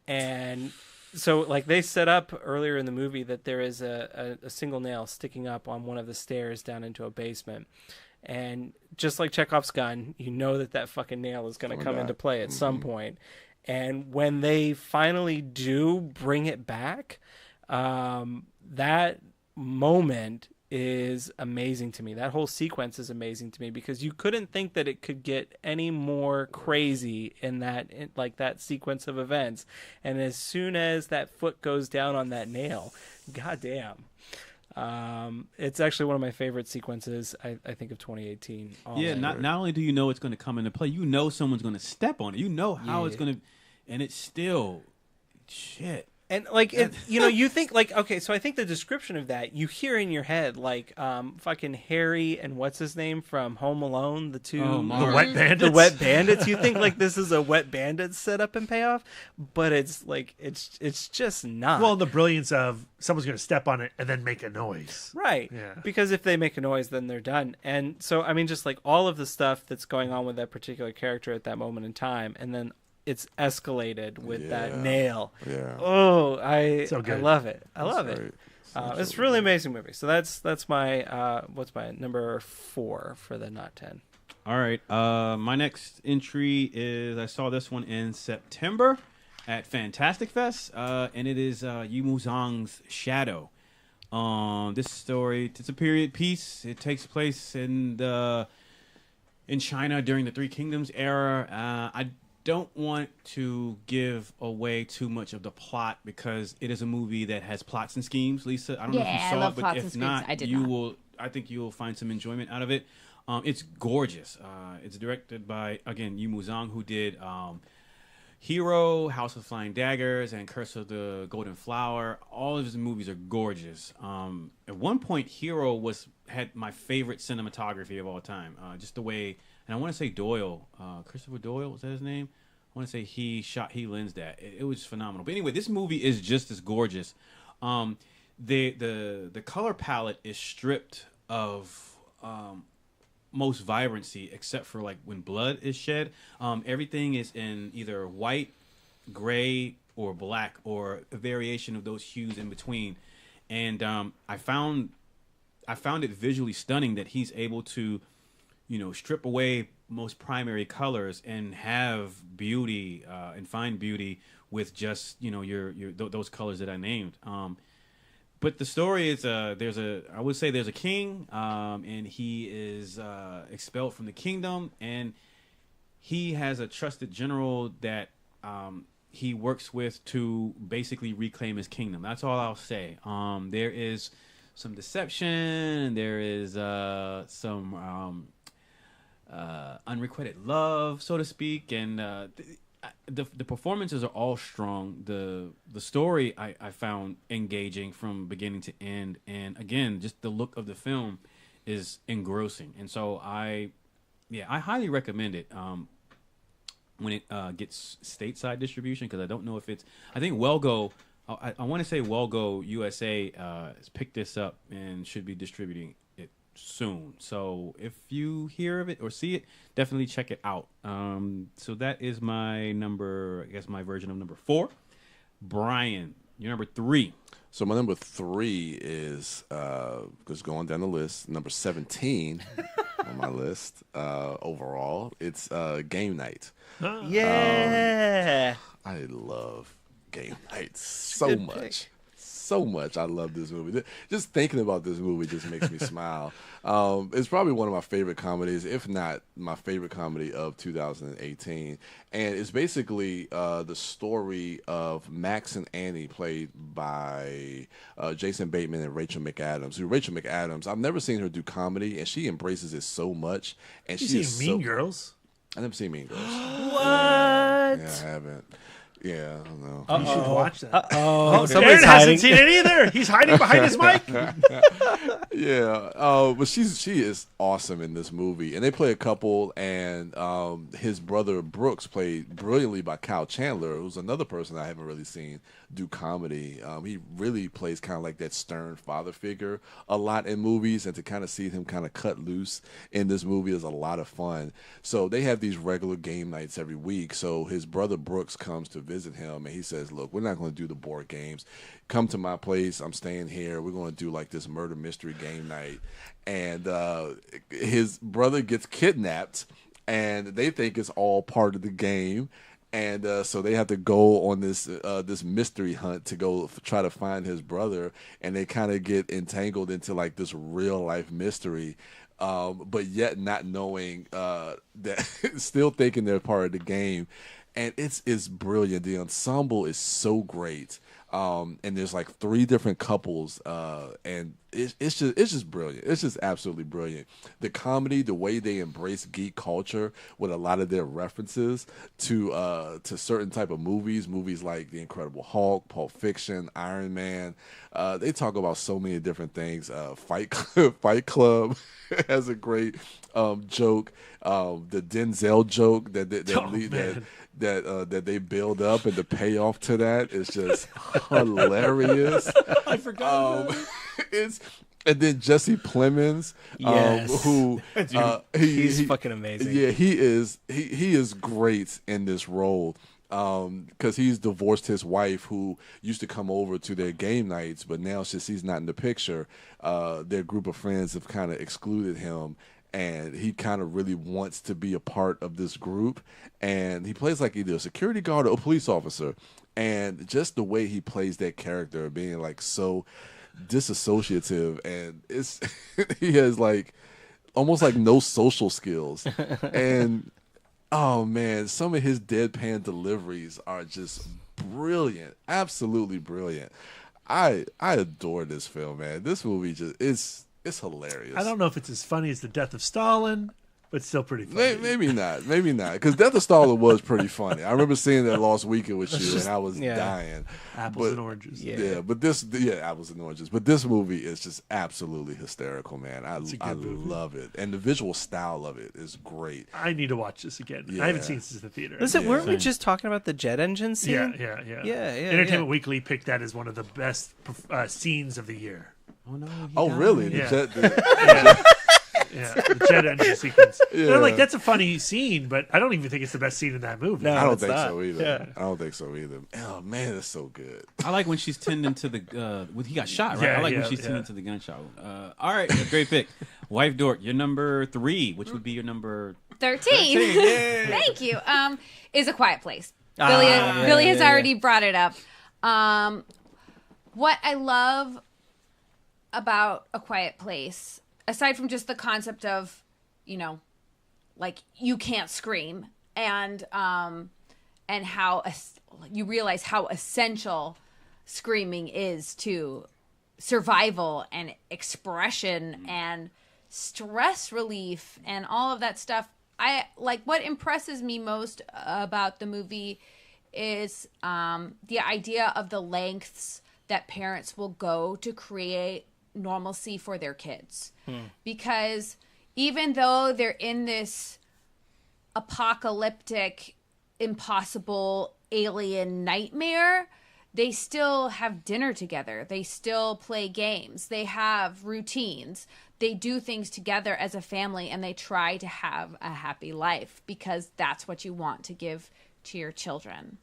And so like they set up earlier in the movie that there is a single nail sticking up on one of the stairs down into a basement. And just like Chekhov's gun, you know that fucking nail is going to come into play at some point. And when they finally do bring it back, that moment is amazing to me. That whole sequence is amazing to me, because you couldn't think that it could get any more crazy in that sequence of events. And as soon as that foot goes down on that nail, goddamn. It's actually one of my favorite sequences, I think, of 2018. Yeah, not only do you know it's going to come into play, you know someone's going to step on it. You know how it's going to, and it's still shit. And like you think like, okay, so I think the description of that, you hear in your head like fucking Harry and what's his name from Home Alone, the Wet Bandits. The Wet Bandits. You think like this is a Wet Bandits setup and payoff, but it's like it's just not. Well, the brilliance of someone's going to step on it and then make a noise. Right. Yeah. Because if they make a noise, then they're done. And so I mean, just like all of the stuff that's going on with that particular character at that moment in time, and then it's escalated with that nail. Yeah. Oh, So good. I love it. I love That's it. right. It's a really amazing movie. So that's my what's my number 4 for the Not 10. All right. My next entry is, I saw this one in September at Fantastic Fest, and it is Yimou Zhang's Shadow. This story, it's a period piece. It takes place in China during the Three Kingdoms era. I don't want to give away too much of the plot because it is a movie that has plots and schemes. Lisa, I don't know if you saw it, but if not, I think you will find some enjoyment out of it. It's gorgeous. It's directed by, again, Yimou Zhang, who did Hero, House of Flying Daggers, and Curse of the Golden Flower. All of his movies are gorgeous. At one point, Hero had my favorite cinematography of all time. Just the way, and I want to say Doyle, Christopher Doyle, was that his name? I want to say he lensed that. It was phenomenal. But anyway, this movie is just as gorgeous. The color palette is stripped of most vibrancy, except for like when blood is shed. Everything is in either white, gray, or black, or a variation of those hues in between. And I found it visually stunning that he's able to, strip away most primary colors and have beauty and find beauty with just those colors that I named. But the story is there's a king, and he is expelled from the kingdom, and he has a trusted general that he works with to basically reclaim his kingdom. That's all I'll say. There is some deception, there is some unrequited love, so to speak, and the performances are all strong. The story I found engaging from beginning to end, and again, just the look of the film is engrossing. And so I highly recommend it when it gets stateside distribution, because I don't know if it's. I think Welgo. I want to say Welgo USA has picked this up and should be distributing it soon. So if you hear of it or see it, definitely check it out. So that is my my version of number 4. Brian, your number 3. So my number 3 is just going down the list. Number 17 on my list overall. It's Game Night. Yeah. I love Game Night so much. So much. I love this movie. Just thinking about this movie just makes me smile. It's probably one of my favorite comedies, if not my favorite comedy of 2018. And it's basically the story of Max and Annie, played by Jason Bateman and Rachel McAdams. Rachel McAdams, I've never seen her do comedy, and she embraces it so much. And You've seen Mean Girls? I've never seen Mean Girls. What? Yeah, I haven't. Yeah, I don't know. You should watch that. Oh, Aaron hasn't seen it either. He's hiding behind his mic. Yeah, but she is awesome in this movie, and they play a couple. And his brother Brooks, played brilliantly by Kyle Chandler, who's another person I haven't really seen do comedy. He really plays kind of like that stern father figure a lot in movies, and to kind of see him kind of cut loose in this movie is a lot of fun. So they have these regular game nights every week. So his brother Brooks comes to visit him, and he says, "Look, we're not going to do the board games. Come to my place. I'm staying here. We're going to do like this murder mystery game night." And his brother gets kidnapped, and they think it's all part of the game. And so they have to go on this mystery hunt to go try to find his brother, and they kind of get entangled into like this real life mystery, but yet not knowing that, still thinking they're part of the game. and it's brilliant. The ensemble is so great. And there's like 3 different couples, and it's just brilliant. It's just absolutely brilliant. The comedy, the way they embrace geek culture with a lot of their references to certain type of movies like The Incredible Hulk, Pulp Fiction, Iron Man. They talk about so many different things. Fight Club has a great joke. The Denzel joke that they build up, and the payoff to that is just hilarious. I forgot. And then Jesse Plemons, Yes. who He's fucking amazing. Yeah, he is great in this role. Because he's divorced his wife, who used to come over to their game nights, but now since he's not in the picture, their group of friends have kind of excluded him, and he kind of really wants to be a part of this group. And he plays like either a security guard or a police officer, and just the way he plays that character, being like so disassociative, and it's he has like almost like no social skills, and oh man, some of his deadpan deliveries are just brilliant, absolutely brilliant. I adore this film, man. This movie just it's hilarious. I don't know if it's as funny as The Death of Stalin, but still pretty funny. Maybe not. Because Death of Stalin was pretty funny. I remember seeing that last weekend with you, and I was dying. Apples and oranges. Yeah, but apples and oranges. But this movie is just absolutely hysterical, man. I love it, and the visual style of it is great. I need to watch this again. Yeah. I haven't seen this in the theater. Listen, weren't we just talking about the jet engine scene? Yeah. yeah. Entertainment Weekly picked that as one of the best scenes of the year. Oh no! Oh, really? Yeah. Yeah. The jet engine sequence. Yeah. And I'm like, that's a funny scene, but I don't even think it's the best scene in that movie. No. I don't it's think not. so either. Yeah. I don't think so either. Oh man, it's so good. I like when she's tending to the when he got shot, right? Yeah, I like when yeah, she's yeah. tending to the gunshot. All right, great pick. Wife Dork, your number 3, which would be your number 13. Yay. Thank you. Is A Quiet Place. yeah, Billy has yeah. already brought it up. What I love about A Quiet Place, aside from just the concept of, like you can't scream, and how you realize how essential screaming is to survival and expression and stress relief and all of that stuff. I like what impresses me most about the movie is the idea of the lengths that parents will go to create normalcy for their kids. Because even though they're in this apocalyptic, impossible alien nightmare, they still have dinner together. They still play games. They have routines. They do things together as a family, and they try to have a happy life because that's what you want to give to your children.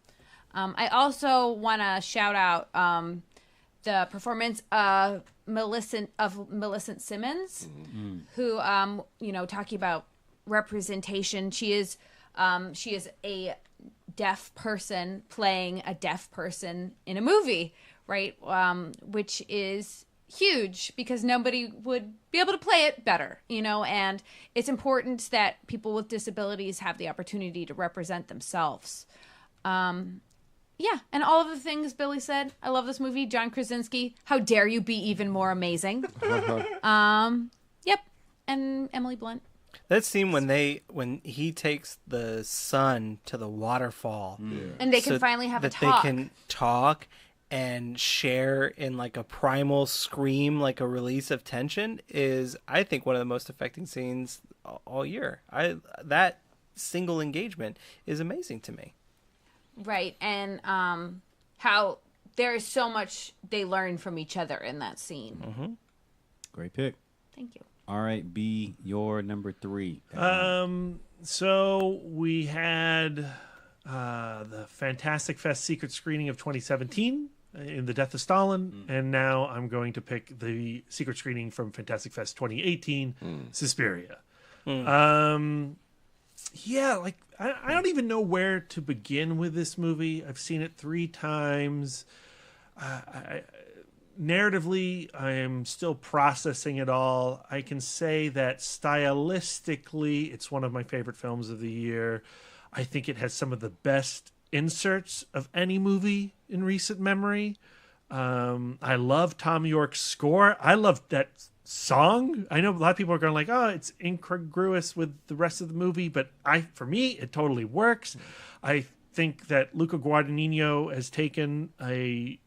I also want to shout out the performance of Millicent Simmons, who, talking about representation, she is a deaf person playing a deaf person in a movie, right? Which is huge because nobody would be able to play it better, and it's important that people with disabilities have the opportunity to represent themselves. Yeah, and all of the things Billy said. I love this movie. John Krasinski, how dare you be even more amazing? Yep, and Emily Blunt. That scene when he takes the son to the waterfall, And they can finally have a that talk. they can talk and share in like a primal scream, like a release of tension, is I think one of the most affecting scenes all year. That single engagement is amazing to me. Right, and how there is so much they learn from each other in that scene. Great pick. Thank you. All right, B, your number 3. So we had the Fantastic Fest secret screening of 2017 in The Death of Stalin, and now I'm going to pick the secret screening from Fantastic Fest 2018, Suspiria. Yeah, like I don't even know where to begin with this movie. I've seen it 3 times. Narratively, I am still processing it all. I can say that stylistically, it's one of my favorite films of the year. I think it has some of the best inserts of any movie in recent memory. I love Tom York's score. I love that song. I know a lot of people are going like, oh, it's incongruous with the rest of the movie, but for me, it totally works. I think that Luca Guadagnino has taken a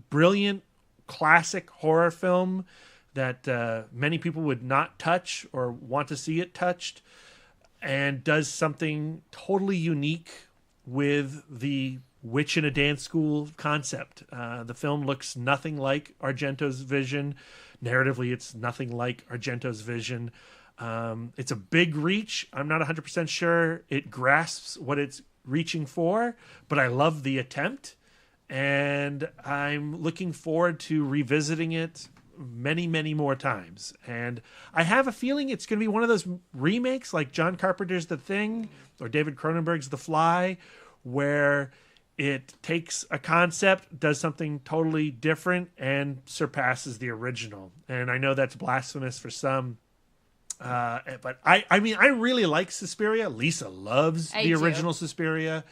brilliant classic horror film that many people would not touch or want to see it touched, and does something totally unique with the witch in a dance school concept. The film looks nothing like Argento's vision. Narratively, it's nothing like Argento's vision. It's a big reach. I'm not 100% sure it grasps what it's reaching for, but I love the attempt, and I'm looking forward to revisiting it many, many more times. And I have a feeling it's going to be one of those remakes like John Carpenter's The Thing or David Cronenberg's The Fly, where it takes a concept, does something totally different, and surpasses the original. And I know that's blasphemous for some, but I mean, I really like Suspiria. Lisa loves the original Suspiria.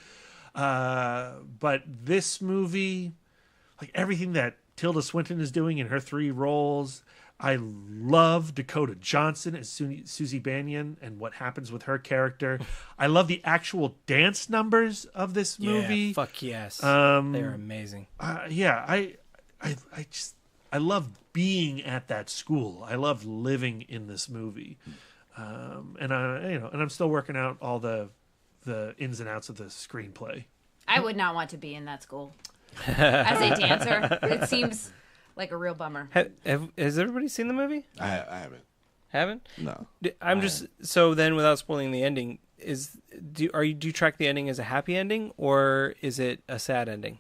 But this movie, like everything that Tilda Swinton is doing in her 3 roles, I love Dakota Johnson as Susie Banyan and what happens with her character. I love the actual dance numbers of this movie. Yeah, fuck yes. They're amazing. I love being at that school. I love living in this movie. And I'm still working out all the ins and outs of the screenplay. I would not want to be in that school as a dancer. It seems like a real bummer. Has everybody seen the movie? I haven't. Haven't? No. So then, without spoiling the ending, do you track the ending as a happy ending or is it a sad ending?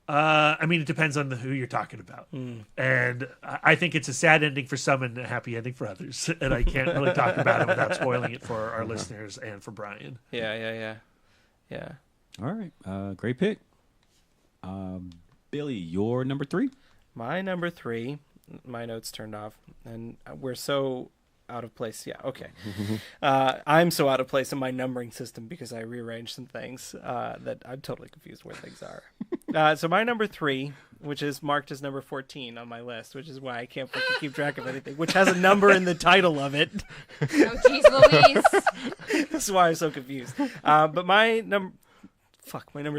I mean, it depends on who you're talking about. And I think it's a sad ending for some and a happy ending for others. And I can't really talk about it without spoiling it for our listeners and for Brian. Yeah. All right. Great pick. Billy, your number 3? My number 3, my notes turned off, and we're so out of place. Yeah, okay. I'm so out of place in my numbering system because I rearranged some things that I'm totally confused where things are. So my number 3, which is marked as number 14 on my list, which is why I can't fucking keep track of anything, which has a number in the title of it. Oh, jeez Louise. This is why I'm so confused. But my number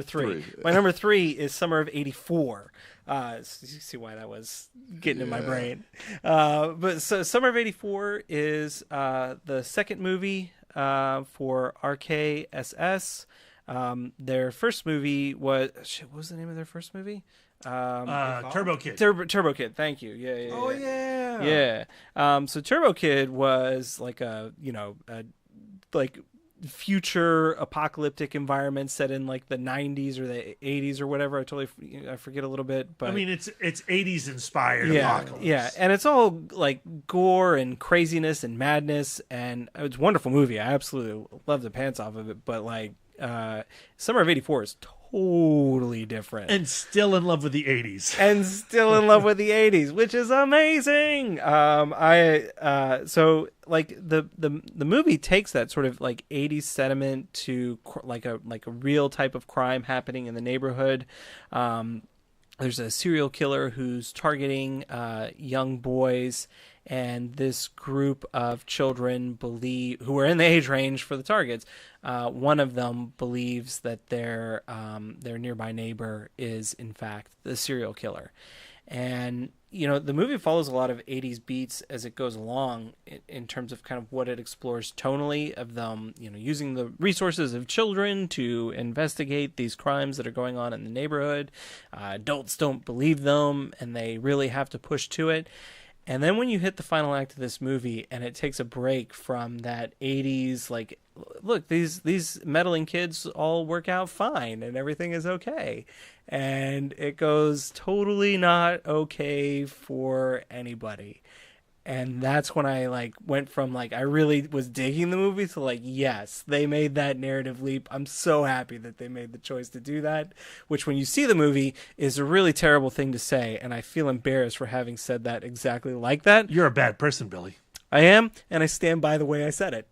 3. My number 3 is Summer of '84. So you see why that was getting in my brain. But so Summer of '84 is the second movie for RKSS. Their first movie was what was the name of their first movie? Turbo Kid. Turbo Kid. Thank you. Yeah. Yeah. So Turbo Kid was like like future apocalyptic environment set in like the 90s or the 80s or whatever. I forget a little bit, but I mean, it's 80s inspired apocalypse. Yeah, and it's all like gore and craziness and madness, and it's a wonderful movie. I absolutely love the pants off of it, but like Summer of '84 is totally different. And still in love with the 80s. Which is amazing. So like the movie takes that sort of like 80s sentiment to like a real type of crime happening in the neighborhood. There's a serial killer who's targeting young boys, and this group of children who are in the age range for the targets. One of them believes that their nearby neighbor is in fact the serial killer, and the movie follows a lot of 80s beats as it goes along in terms of kind of what it explores tonally of them, using the resources of children to investigate these crimes that are going on in the neighborhood. Adults don't believe them, and they really have to push to it. And then when you hit the final act of this movie and it takes a break from that 80s, like, look, these meddling kids all work out fine and everything is okay. And it goes totally not okay for anybody. And that's when I like went from like I really was digging the movie to like, yes, they made that narrative leap. I'm so happy that they made the choice to do that, which when you see the movie is a really terrible thing to say, and I feel embarrassed for having said that exactly like that. You're a bad person, Billy. I am, and I stand by the way I said it.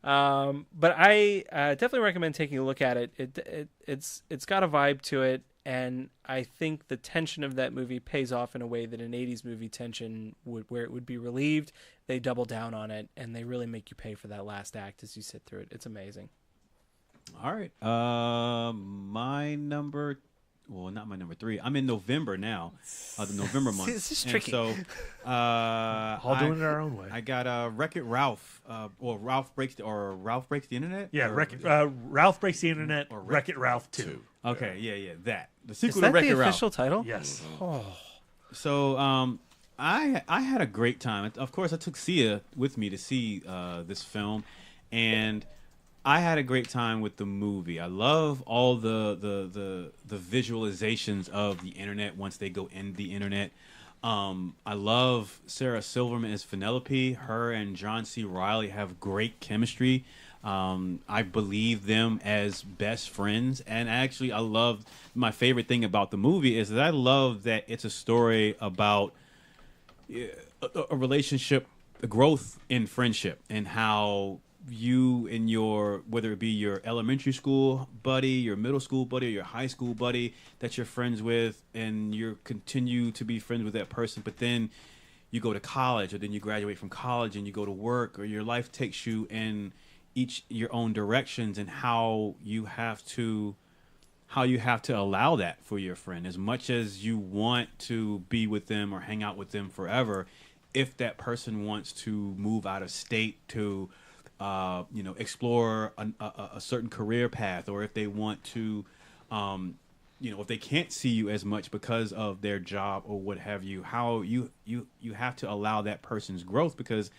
But I definitely recommend taking a look at it. It's got a vibe to it, and I think the tension of that movie pays off in a way that an 80s movie tension would, where it would be relieved. They double down on it, and they really make you pay for that last act as you sit through it. It's amazing. All right. My number, well, not my number 3. I'm in November now, the November month. This is tricky. And so, All doing it our own way. I got Wreck-It Ralph, or Ralph Breaks the Internet. Yeah, Or- Ralph Breaks the Internet, Or Wreck-It Ralph 2. Okay, yeah, that the Is sequel that to Wreck-It the Ralph. official title? Yes. So, I had a great time. Of course, I took Sia with me to see this film, and I had a great time with the movie. I love all the visualizations of the internet once they go in the internet. I love Sarah Silverman as Penelope. Her and John C. Reilly have great chemistry. I believe them as best friends, and actually, I love my favorite thing about the movie is that I love that it's a story about a relationship, a growth in friendship, and how you and your, whether it be your elementary school buddy, your middle school buddy, or your high school buddy that you're friends with, and you continue to be friends with that person, but then you go to college, or then you graduate from college and you go to work, or your life takes you in each your own directions, and how you have to allow that for your friend. As much as you want to be with them or hang out with them forever, if that person wants to move out of state to explore a certain career path, or if they want to if they can't see you as much because of their job or what have you, how you have to allow that person's growth, because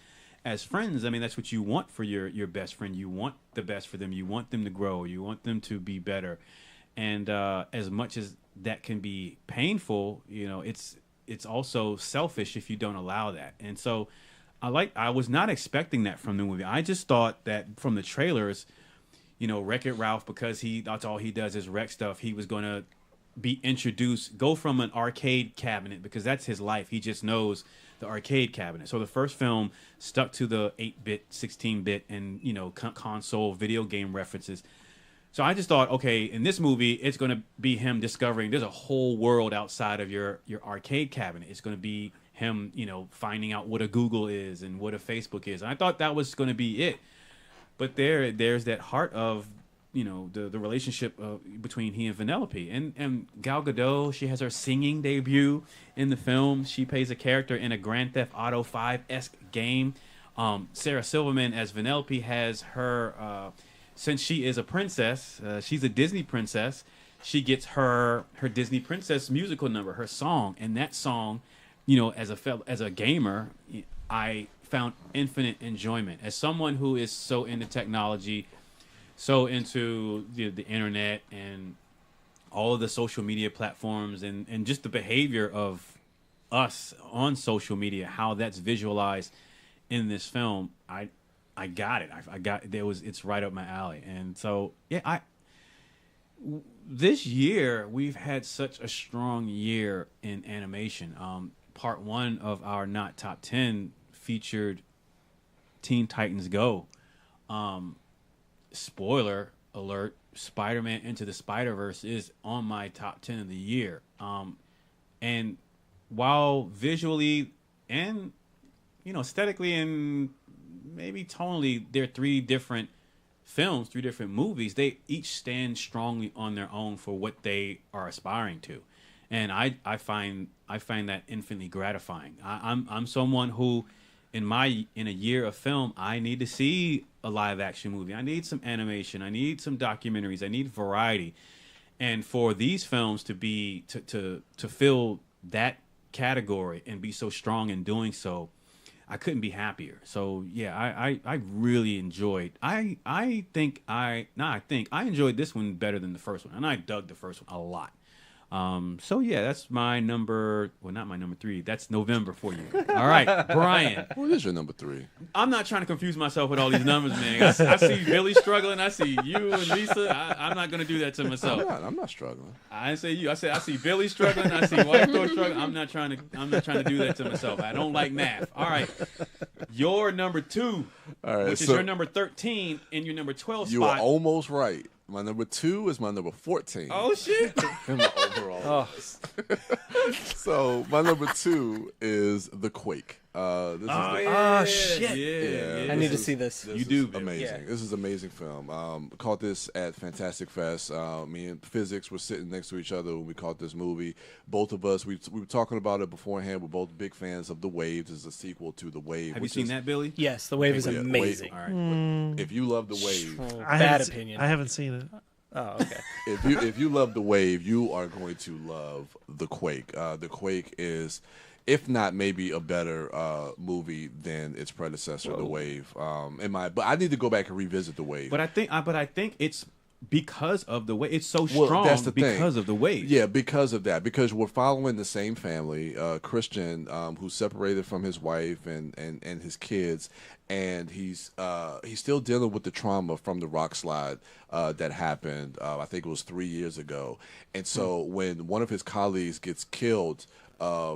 as friends, I mean, that's what you want for your best friend. You want the best for them. You want them to grow. You want them to be better. And as much as that can be painful, it's also selfish if you don't allow that. And so I was not expecting that from the movie. I just thought that from the trailers, Wreck-It Ralph, because that's all he does is wreck stuff, he was going to be introduced, go from an arcade cabinet, because that's his life. He just knows the arcade cabinet. So the first film stuck to the 8-bit, 16-bit, and console video game references. So I just thought, okay, in this movie, it's going to be him discovering there's a whole world outside of your arcade cabinet. It's going to be him, finding out what a Google is and what a Facebook is. And I thought that was going to be it. But there's that heart of, the relationship between he and Penelope. And Gal Gadot, she has her singing debut in the film. She plays a character in a Grand Theft Auto 5-esque game. Sarah Silverman as Penelope has her, since she is a princess, she's a Disney princess, she gets her Disney princess musical number, her song. And that song, as a gamer, I found infinite enjoyment. As someone who is so into technology, so into the internet and all of the social media platforms, and just the behavior of us on social media, how that's visualized in this film, I got it. It's right up my alley. And so, yeah, this year we've had such a strong year in animation. Part 1 of our Not Top 10 featured Teen Titans Go. Spoiler alert, Spider-Man Into the Spider-Verse is on my top 10 of the year. And while visually and aesthetically and maybe tonally they're 3 different films, 3 different movies, they each stand strongly on their own for what they are aspiring to. And I find that infinitely gratifying. I'm someone who in a year of film, I need to see a live action movie. I need some animation. I need some documentaries. I need variety. And for these films to be to fill that category and be so strong in doing so, I couldn't be happier. So yeah, I really enjoyed. I enjoyed this one better than the first one, and I dug the first one a lot. So yeah, that's my number. Well, not my number 3. That's November for you. All right, Brian. What is your number 3? I'm not trying to confuse myself with all these numbers, man. I see Billy struggling. I see you and Lisa. I'm not going to do that to myself. I'm not struggling. I didn't say you. I said I see Billy struggling. I see White Thor struggling. I'm not trying to do that to myself. I don't like math. All right, your number 2, All right, which is your number 13 and your number 12 You are spot. almost right. My number 2 is my number 14. Oh shit! In the overall list. So my number 2 is The Quake. This is shit. Yeah. I need to see this. You do, is amazing. Yeah. This is an amazing film. Caught this at Fantastic Fest. Me and Physics were sitting next to each other when we caught this movie. Both of us, we were talking about it beforehand. We're both big fans of The Wave. This is a sequel to The Wave. Have you seen that, Billy? Yes, The Wave is Yeah, amazing. All right. If you love The Wave, Bad opinion. I haven't seen it. Oh, okay. if you love The Wave, you are going to love The Quake. The Quake is, if not maybe a better movie than its predecessor, The Wave. But I need to go back and revisit The Wave. But I think it's because of the way it's so Well, strong. that's the thing. Because of the way. Yeah, because of that. Because we're following the same family, Christian, who's separated from his wife and his kids, and he's still dealing with the trauma from the rock slide that happened. I think it was 3 years ago. And so when one of his colleagues gets killed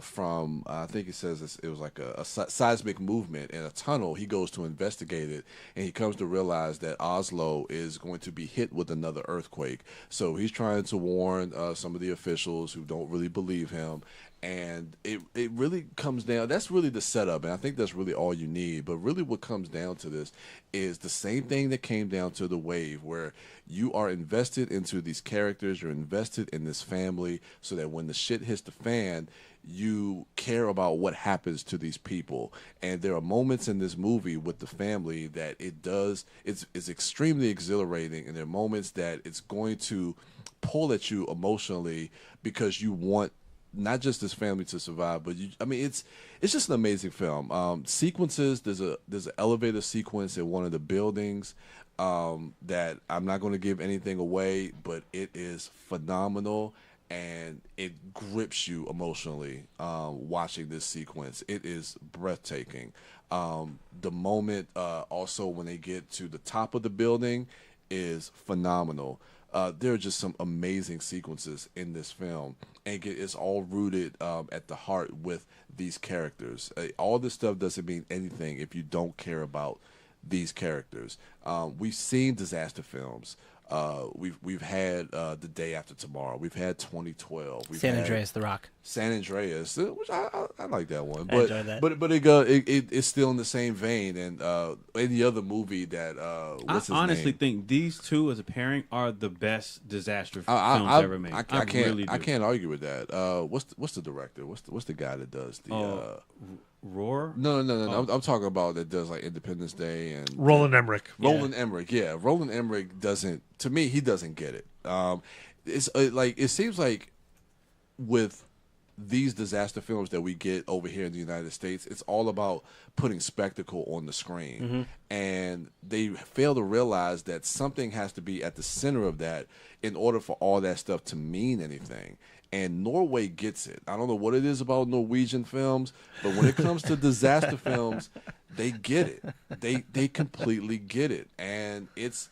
from I think it says it was like a seismic movement in a tunnel. He goes to investigate it, and he comes to realize that Oslo is going to be hit with another earthquake. So he's trying to warn some of the officials who don't really believe him. And it really comes down, that's really the setup, and I think that's really all you need. But really what comes down to this is the same thing that came down to The Wave, where you are invested into these characters, you're invested in this family, so that when the shit hits the fan, you care about what happens to these people. And there are moments in this movie with the family that it's extremely exhilarating, and there are moments that it's going to pull at you emotionally because you want not just this family to survive, but it's just an amazing film. Sequences, there's an elevator sequence in one of the buildings that I'm not going to give anything away, but it is phenomenal, and it grips you emotionally watching this sequence. It is breathtaking. The moment also when they get to the top of the building is phenomenal. There are just some amazing sequences in this film, and it's all rooted at the heart with these characters. All this stuff doesn't mean anything if you don't care about these characters. We've seen disaster films. We've had The Day After Tomorrow. We've had 2012. San Andreas, The Rock. San Andreas, which I like that one. I enjoy that. But it's still in the same vein. And any other movie that what's his honestly name? think these two as a pairing are the best disaster films ever made. I really do. I can't argue with that. What's the director? What's the guy that does the? Roar? No. I'm talking about that does like Independence Day and Roland Emmerich. Roland Emmerich, yeah. Roland Emmerich doesn't. To me, he doesn't get it. It's like it seems like with these disaster films that we get over here in the United States, it's all about putting spectacle on the screen, and they fail to realize that something has to be at the center of that in order for all that stuff to mean anything. And Norway gets it. I don't know what it is about Norwegian films, but when it comes to disaster films, they get it. They completely get it, and it's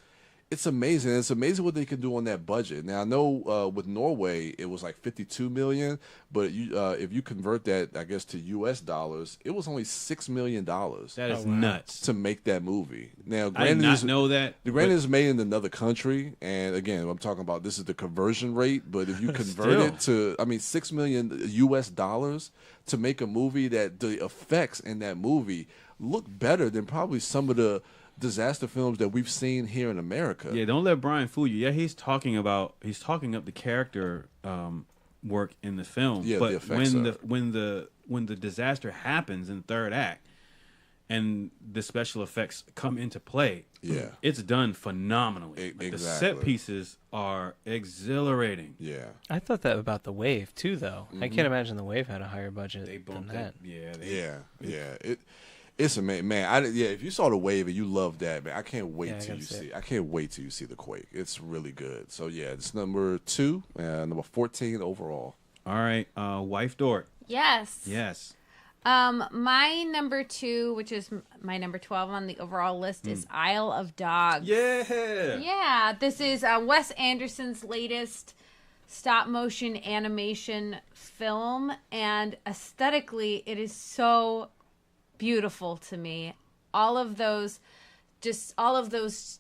amazing. It's amazing what they can do on that budget. Now I know with Norway it was like $52 million, but if you convert that, I guess, to U.S. dollars, it was only $6 million. That is nuts to make that movie. Now, I did granted, not know that. Granted, it's made in another country, and again, I'm talking about this is the conversion rate. But if you convert it to, $6 million U.S. dollars to make a movie that the effects in that movie look better than probably some of the disaster films that we've seen here in America. Yeah, don't let Brian fool you. Yeah, he's talking up the character work in the film. Yeah, but the effects when the disaster happens in the third act and the special effects come into play, yeah, it's done phenomenally. Exactly. The set pieces are exhilarating. Yeah, I thought that about The Wave too, though. I can't imagine The Wave had a higher budget They than bumped that. it. Yeah. yeah. It's amazing, man. Yeah, if you saw the wave and you love that, man, I can't wait Yeah, I till gotta you see see. it. I can't wait till you see the Quake. It's really good. So yeah, it's number 2, number 14 overall. All right, wife Dort. Yes. Yes. My number 2, which is my number 12 on the overall list, is Isle of Dogs. Yeah. Yeah, this is Wes Anderson's latest stop motion animation film, and aesthetically, it is so beautiful to me. All of those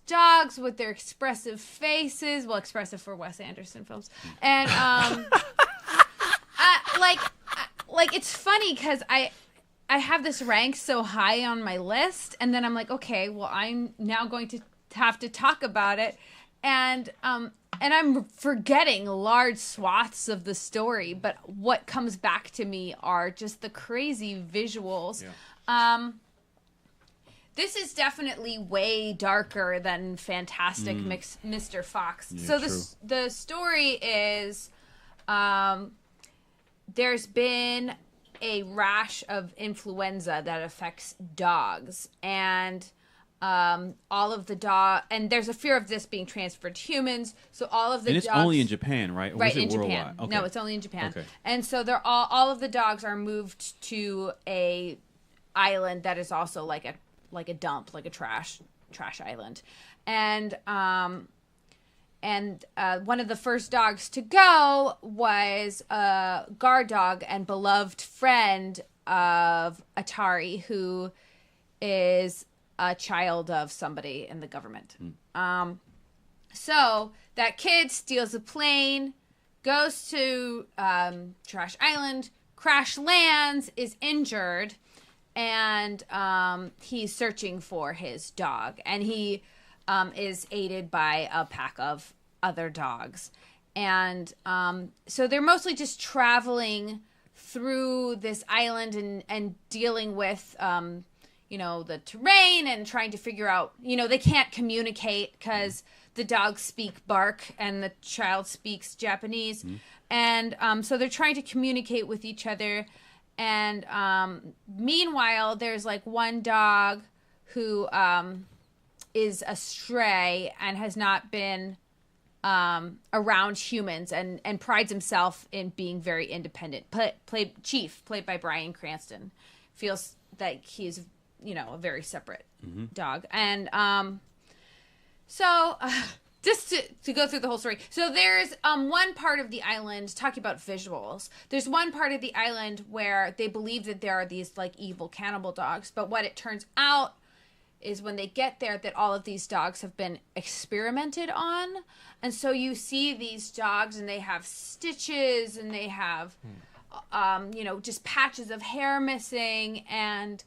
dogs with their expressive faces, well, expressive for Wes Anderson films, and like it's funny because I have this ranked so high on my list, and then I'm like, okay, well, I'm now going to have to talk about it, and I'm forgetting large swaths of the story, but what comes back to me are just the crazy visuals. Yeah. This is definitely way darker than Fantastic Mr. Fox. Yeah, So true. the story is there's been a rash of influenza that affects dogs, and all of the and there's a fear of this being transferred to humans. So all of the And it's dogs, only in Japan, right? Or right, was it in worldwide? Japan. Okay. No, it's only in Japan. Okay. And so they're all of the dogs are moved to a island that is also like a dump, like a trash island, and one of the first dogs to go was a guard dog and beloved friend of Atari, who is a child of somebody in the government. So that kid steals a plane, goes to Trash Island, crash lands, is injured, and he's searching for his dog. And he is aided by a pack of other dogs. And so they're mostly just traveling through this island and dealing with the terrain and trying to figure out, they can't communicate because the dogs speak bark and the child speaks Japanese. And so they're trying to communicate with each other. And meanwhile, there's like one dog who is a stray and has not been around humans and prides himself in being very independent. Chief, played by Bryan Cranston, feels like he's a very separate dog. And so just to go through the whole story. So there's one part of the island, talking about visuals, there's one part of the island where they believe that there are these like evil cannibal dogs, but what it turns out is when they get there that all of these dogs have been experimented on. And so you see these dogs and they have stitches and they have just patches of hair missing and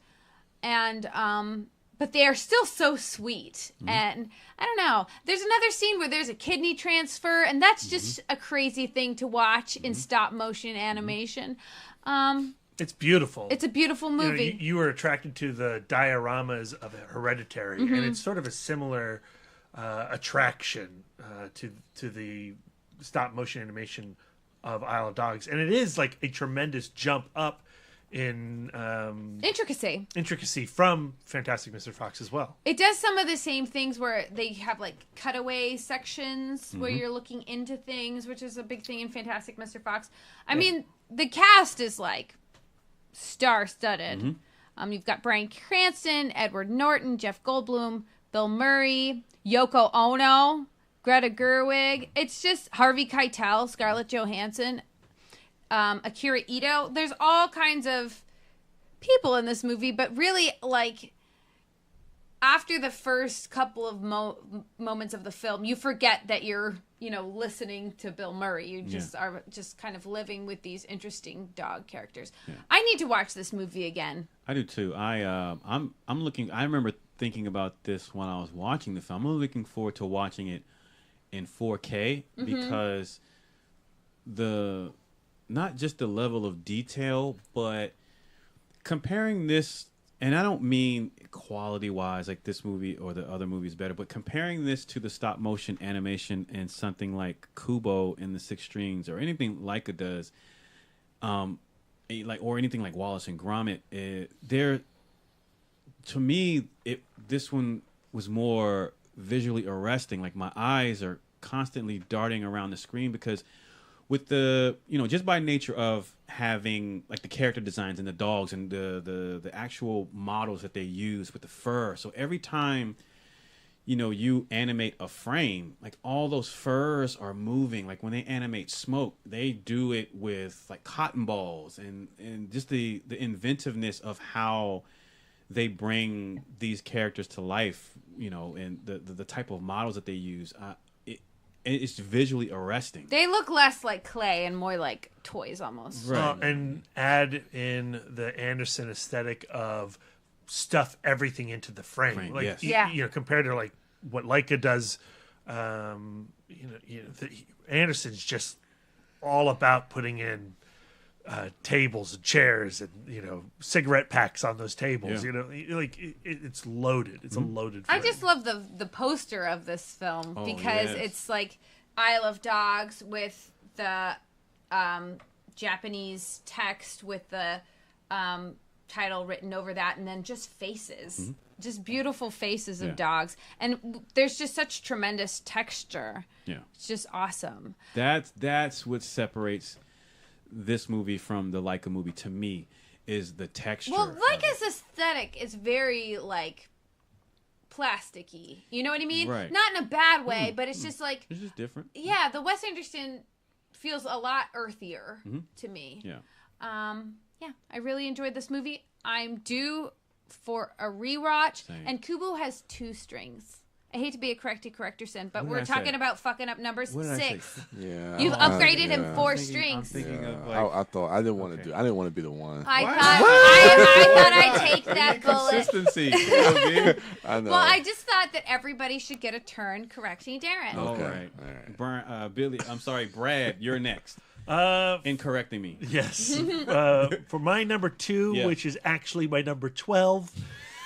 but they are still so sweet. And I don't know, there's another scene where there's a kidney transfer, and that's just a crazy thing to watch in stop motion animation. It's beautiful. It's a beautiful movie. You were attracted to the dioramas of Hereditary, and it's sort of a similar attraction to the stop motion animation of Isle of Dogs, and it is like a tremendous jump up in intricacy from Fantastic Mr. Fox as well. It does some of the same things where they have like cutaway sections where you're looking into things, which is a big thing in Fantastic Mr. Fox. I mean, the cast is like star-studded. You've got Bryan Cranston, Edward Norton, Jeff Goldblum, Bill Murray, Yoko Ono, Greta Gerwig. It's just Harvey Keitel, Scarlett Johansson, Akira Ito. There's all kinds of people in this movie, but really, like, after the first couple of moments of the film, you forget that you're, listening to Bill Murray. You just are just kind of living with these interesting dog characters. Yeah. I need to watch this movie again. I do too. I'm looking. I remember thinking about this when I was watching the film. I'm really looking forward to watching it in 4K because not just the level of detail, but comparing this, and I don't mean quality-wise, like this movie or the other movies better, but comparing this to the stop-motion animation in something like Kubo in the Six Strings or anything Leica does, or anything like Wallace and Gromit, to me, this one was more visually arresting. Like my eyes are constantly darting around the screen because with the, just by nature of having like the character designs and the dogs and the actual models that they use with the fur. So every time, you animate a frame, like all those furs are moving. Like when they animate smoke, they do it with like cotton balls and just the inventiveness of how they bring these characters to life, and the type of models that they use. It's visually arresting. They look less like clay and more like toys almost. Right. And add in the Anderson aesthetic of stuff everything into the frame. Like, yes. Yeah. Compared to like what Leica does, Anderson's just all about putting in tables and chairs and cigarette packs on those tables. Yeah. It's loaded. It's a loaded frame. I just love the poster of this film because yes. it's like Isle of Dogs with the Japanese text with the title written over that, and then just faces, just beautiful faces of dogs, and there's just such tremendous texture. Yeah, it's just awesome. That's what separates this movie from the Leica movie to me, is the texture. Well, Leica's aesthetic is very like plasticky. You know what I mean? Right. Not in a bad way, but it's just like it's just different. Yeah, the Wes Anderson feels a lot earthier to me. Yeah. Yeah, I really enjoyed this movie. I'm due for a rewatch, Same. and Kubo has 2 strings. I hate to be a correctorson, but What did we're I talking say? about fucking up numbers. What did I say? 6. Yeah, You've upgraded him 4 I'm strings. thinking of Yeah, like I thought I didn't want to do. I didn't want to be the one. I thought I'd take that bullet. consistency. I know. Well, I just thought that everybody should get a turn correcting Darren. All Okay. right. All right. Billy, I'm sorry, Brad, you're next. In correcting me. Yes. For my number 2, Yeah. which is actually my number 12,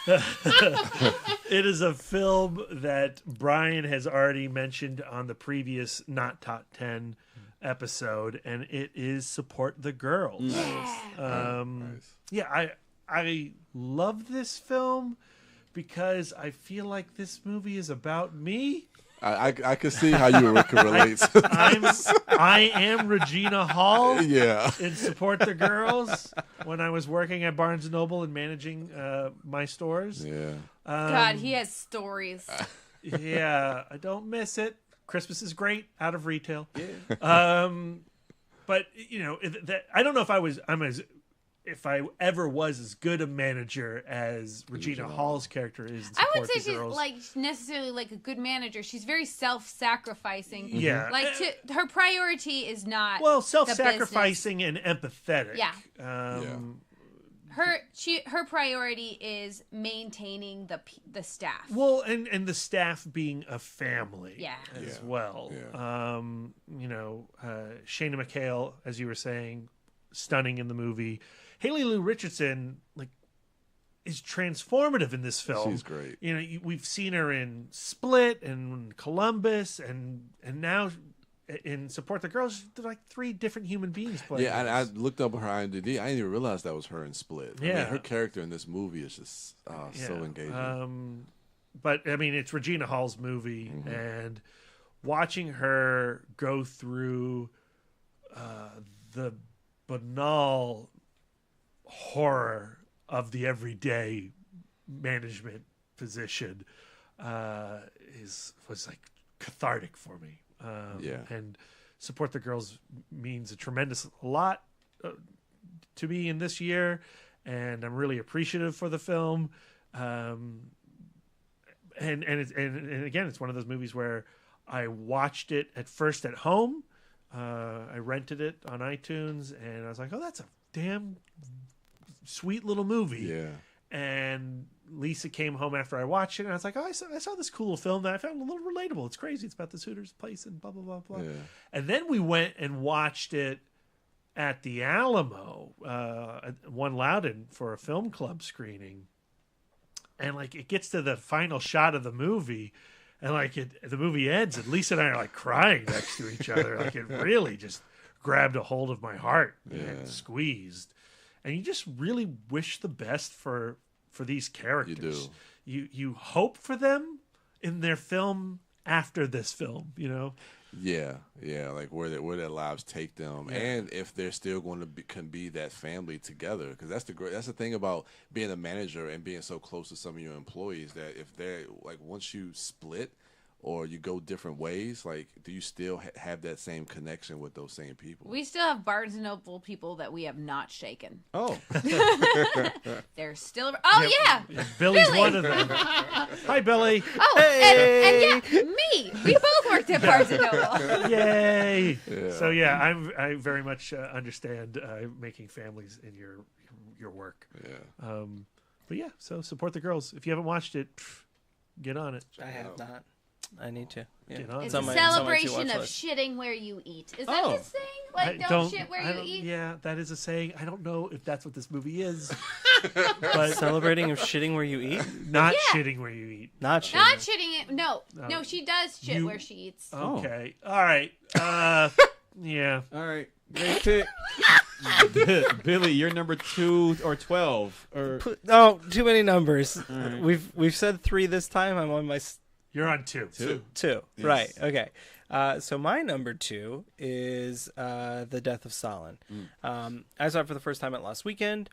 it is a film that Brian has already mentioned on the previous Not Top 10 episode, and it is Support the Girls. Nice. Yeah, I love this film because I feel like this movie is about me. I could see how you could relate. I am Regina Hall Yeah. in Support the Girls when I was working at Barnes & Noble and managing my stores. Yeah. God, he has stories. Yeah, I don't miss it. Christmas is great out of retail. Yeah. But I don't know if I ever was as good a manager as Regina Hall's character is in I Support wouldn't say the she's Girls. like necessarily like a good manager. She's very self-sacrificing. Yeah. Like her priority is not well, the self-sacrificing and empathetic. Yeah. Um, her priority is maintaining the staff. Well, and the staff being a family Yeah. as Yeah. well. Yeah. Shana McHale, as you were saying, stunning in the movie. Haley Lou Richardson, is transformative in this film. She's great. We've seen her in Split and Columbus, and now in Support the Girls, they're like 3 different human beings playing. Yeah, and I this. looked up her IMDb. I didn't even realize that was her in Split. I mean, Yeah. her character in this movie is just so engaging. But I mean, it's Regina Hall's movie, and watching her go through the banal horror of the everyday management position was like cathartic for me. Yeah. And Support the Girls means a lot to me in this year, and I'm really appreciative for the film. And again, it's one of those movies where I watched it at first at home. I rented it on iTunes, and I was like, "Oh, that's a damn sweet little movie." Yeah. And Lisa came home after I watched it, and I was like, "Oh, I saw this cool film that I found a little relatable. It's crazy. It's about this Hooters place and blah blah blah blah." Yeah. And then we went and watched it at the Alamo, at One Loudon, for a film club screening. And it gets to the final shot of the movie, and the movie ends, and Lisa and I are crying next to each other. It really just grabbed a hold of my heart and squeezed. And you just really wish the best for for these characters. You do. You hope for them in their film after this film, you know? Yeah, like where their lives take them, and if they're still going to can be that family together. Because that's the thing about being a manager and being so close to some of your employees, that if they're like, once you split or you go different ways, like, do you still have that same connection with those same people? We still have Barnes and Noble people that we have not shaken. Oh, They're still. Oh yeah, Billy's Billy. one of them. Hi, Billy. Oh, and yeah, me. We both worked at Barnes and Noble. Yay! Yeah. So yeah, I very much understand making families in your work. Yeah. But yeah, so support the girls. If you haven't watched it, get on it. I have not. I need to. Yeah. Get on It's it. a on my celebration to-watch of list. shitting where you eat. Is that Oh. the saying? Like, don't shit where you eat? Yeah, that is a saying. I don't know if that's what this movie is, but Celebrating of shitting where you eat? not Yeah. shitting where you eat. Not shitting. Not shitting it. No, she does shit You- where she eats. Okay, all right. Yeah. all right. Great pick. Billy, you're number 2 or 12 or No, too many numbers. right. We've said 3 this time. I'm on my You're on 2. 2. 2. Yes. Right. Okay. So my number 2 is The Death of Stalin. I saw it for the first time last weekend.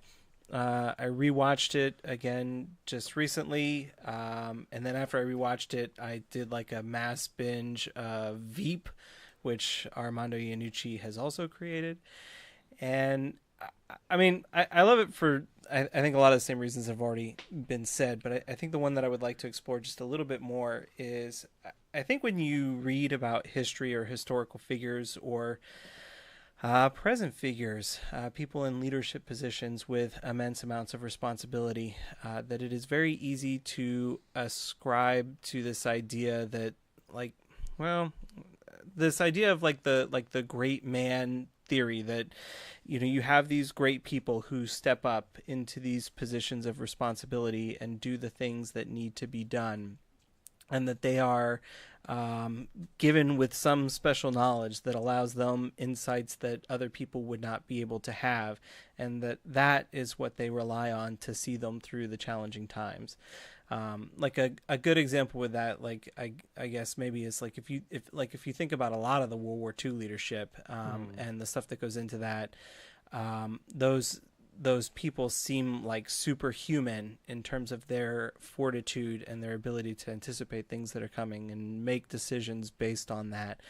I rewatched it again just recently, and then after I rewatched it, I did like a mass binge of Veep, which Armando Iannucci has also created. And I mean, I love it for, I think a lot of the same reasons have already been said, but I think the one that I would like to explore just a little bit more is, I think when you read about history or historical figures or present figures, people in leadership positions with immense amounts of responsibility, that it is very easy to ascribe to this idea that, like, well, this idea of like the great man theory, that, you know, you have these great people who step up into these positions of responsibility and do the things that need to be done, and that they are given with some special knowledge that allows them insights that other people would not be able to have, and that is what they rely on to see them through the challenging times. Like a good example with that, like I guess maybe is like if you think about a lot of the World War II leadership and the stuff that goes into that, those people seem like superhuman in terms of their fortitude and their ability to anticipate things that are coming and make decisions based on that,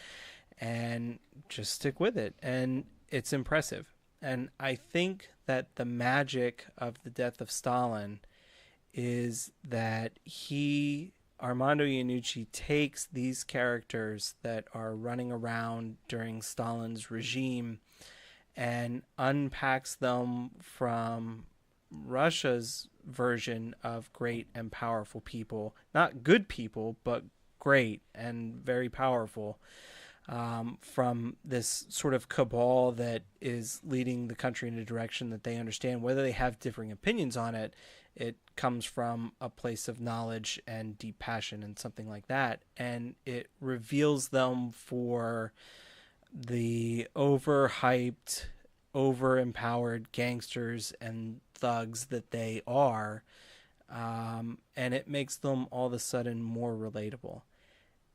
and just stick with it. And it's impressive. And I think that the magic of The Death of Stalin is that Armando Iannucci takes these characters that are running around during Stalin's regime and unpacks them from Russia's version of great and powerful people. Not good people, but great and very powerful. From this sort of cabal that is leading the country in a direction that they understand. Whether they have differing opinions on it, it comes from a place of knowledge and deep passion and something like that. And it reveals them for the overhyped, over-empowered gangsters and thugs that they are. And it makes them all of a sudden more relatable.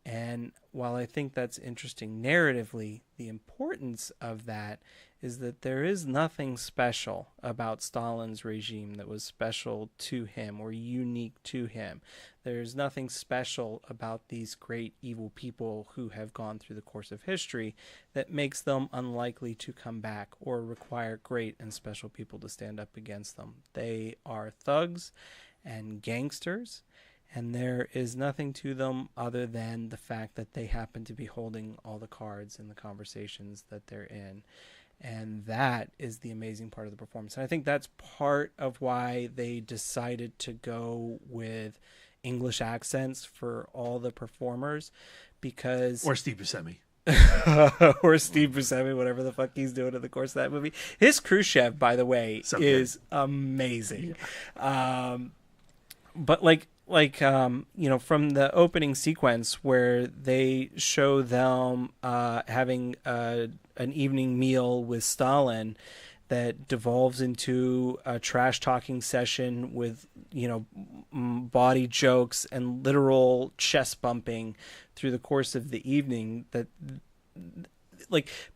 And while I think that's interesting narratively, the importance of that is that there is nothing special about Stalin's regime that was special to him or unique to him. There's nothing special about these great evil people who have gone through the course of history that makes them unlikely to come back or require great and special people to stand up against them. They are thugs and gangsters, and there is nothing to them other than the fact that they happen to be holding all the cards in the conversations that they're in. And that is the amazing part of the performance. And I think that's part of why they decided to go with English accents for all the performers, because... Or Steve Buscemi. or Steve Buscemi, whatever the fuck he's doing in the course of that movie. His Khrushchev, by the way, So is amazing. Yeah. But like you know, from the opening sequence where they show them having an evening meal with Stalin, that devolves into a trash talking session with, body jokes and literal chest bumping through the course of the evening, that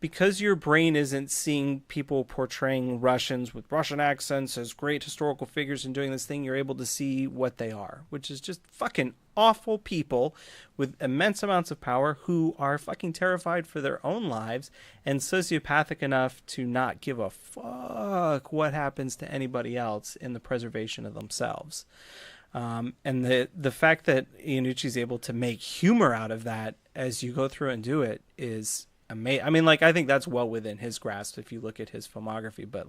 because your brain isn't seeing people portraying Russians with Russian accents as great historical figures and doing this thing, you're able to see what they are, which is just fucking awful people with immense amounts of power who are fucking terrified for their own lives and sociopathic enough to not give a fuck what happens to anybody else in the preservation of themselves. And the fact that Iannucci's able to make humor out of that as you go through and do it is amazing. I mean, I think that's well within his grasp if you look at his filmography, but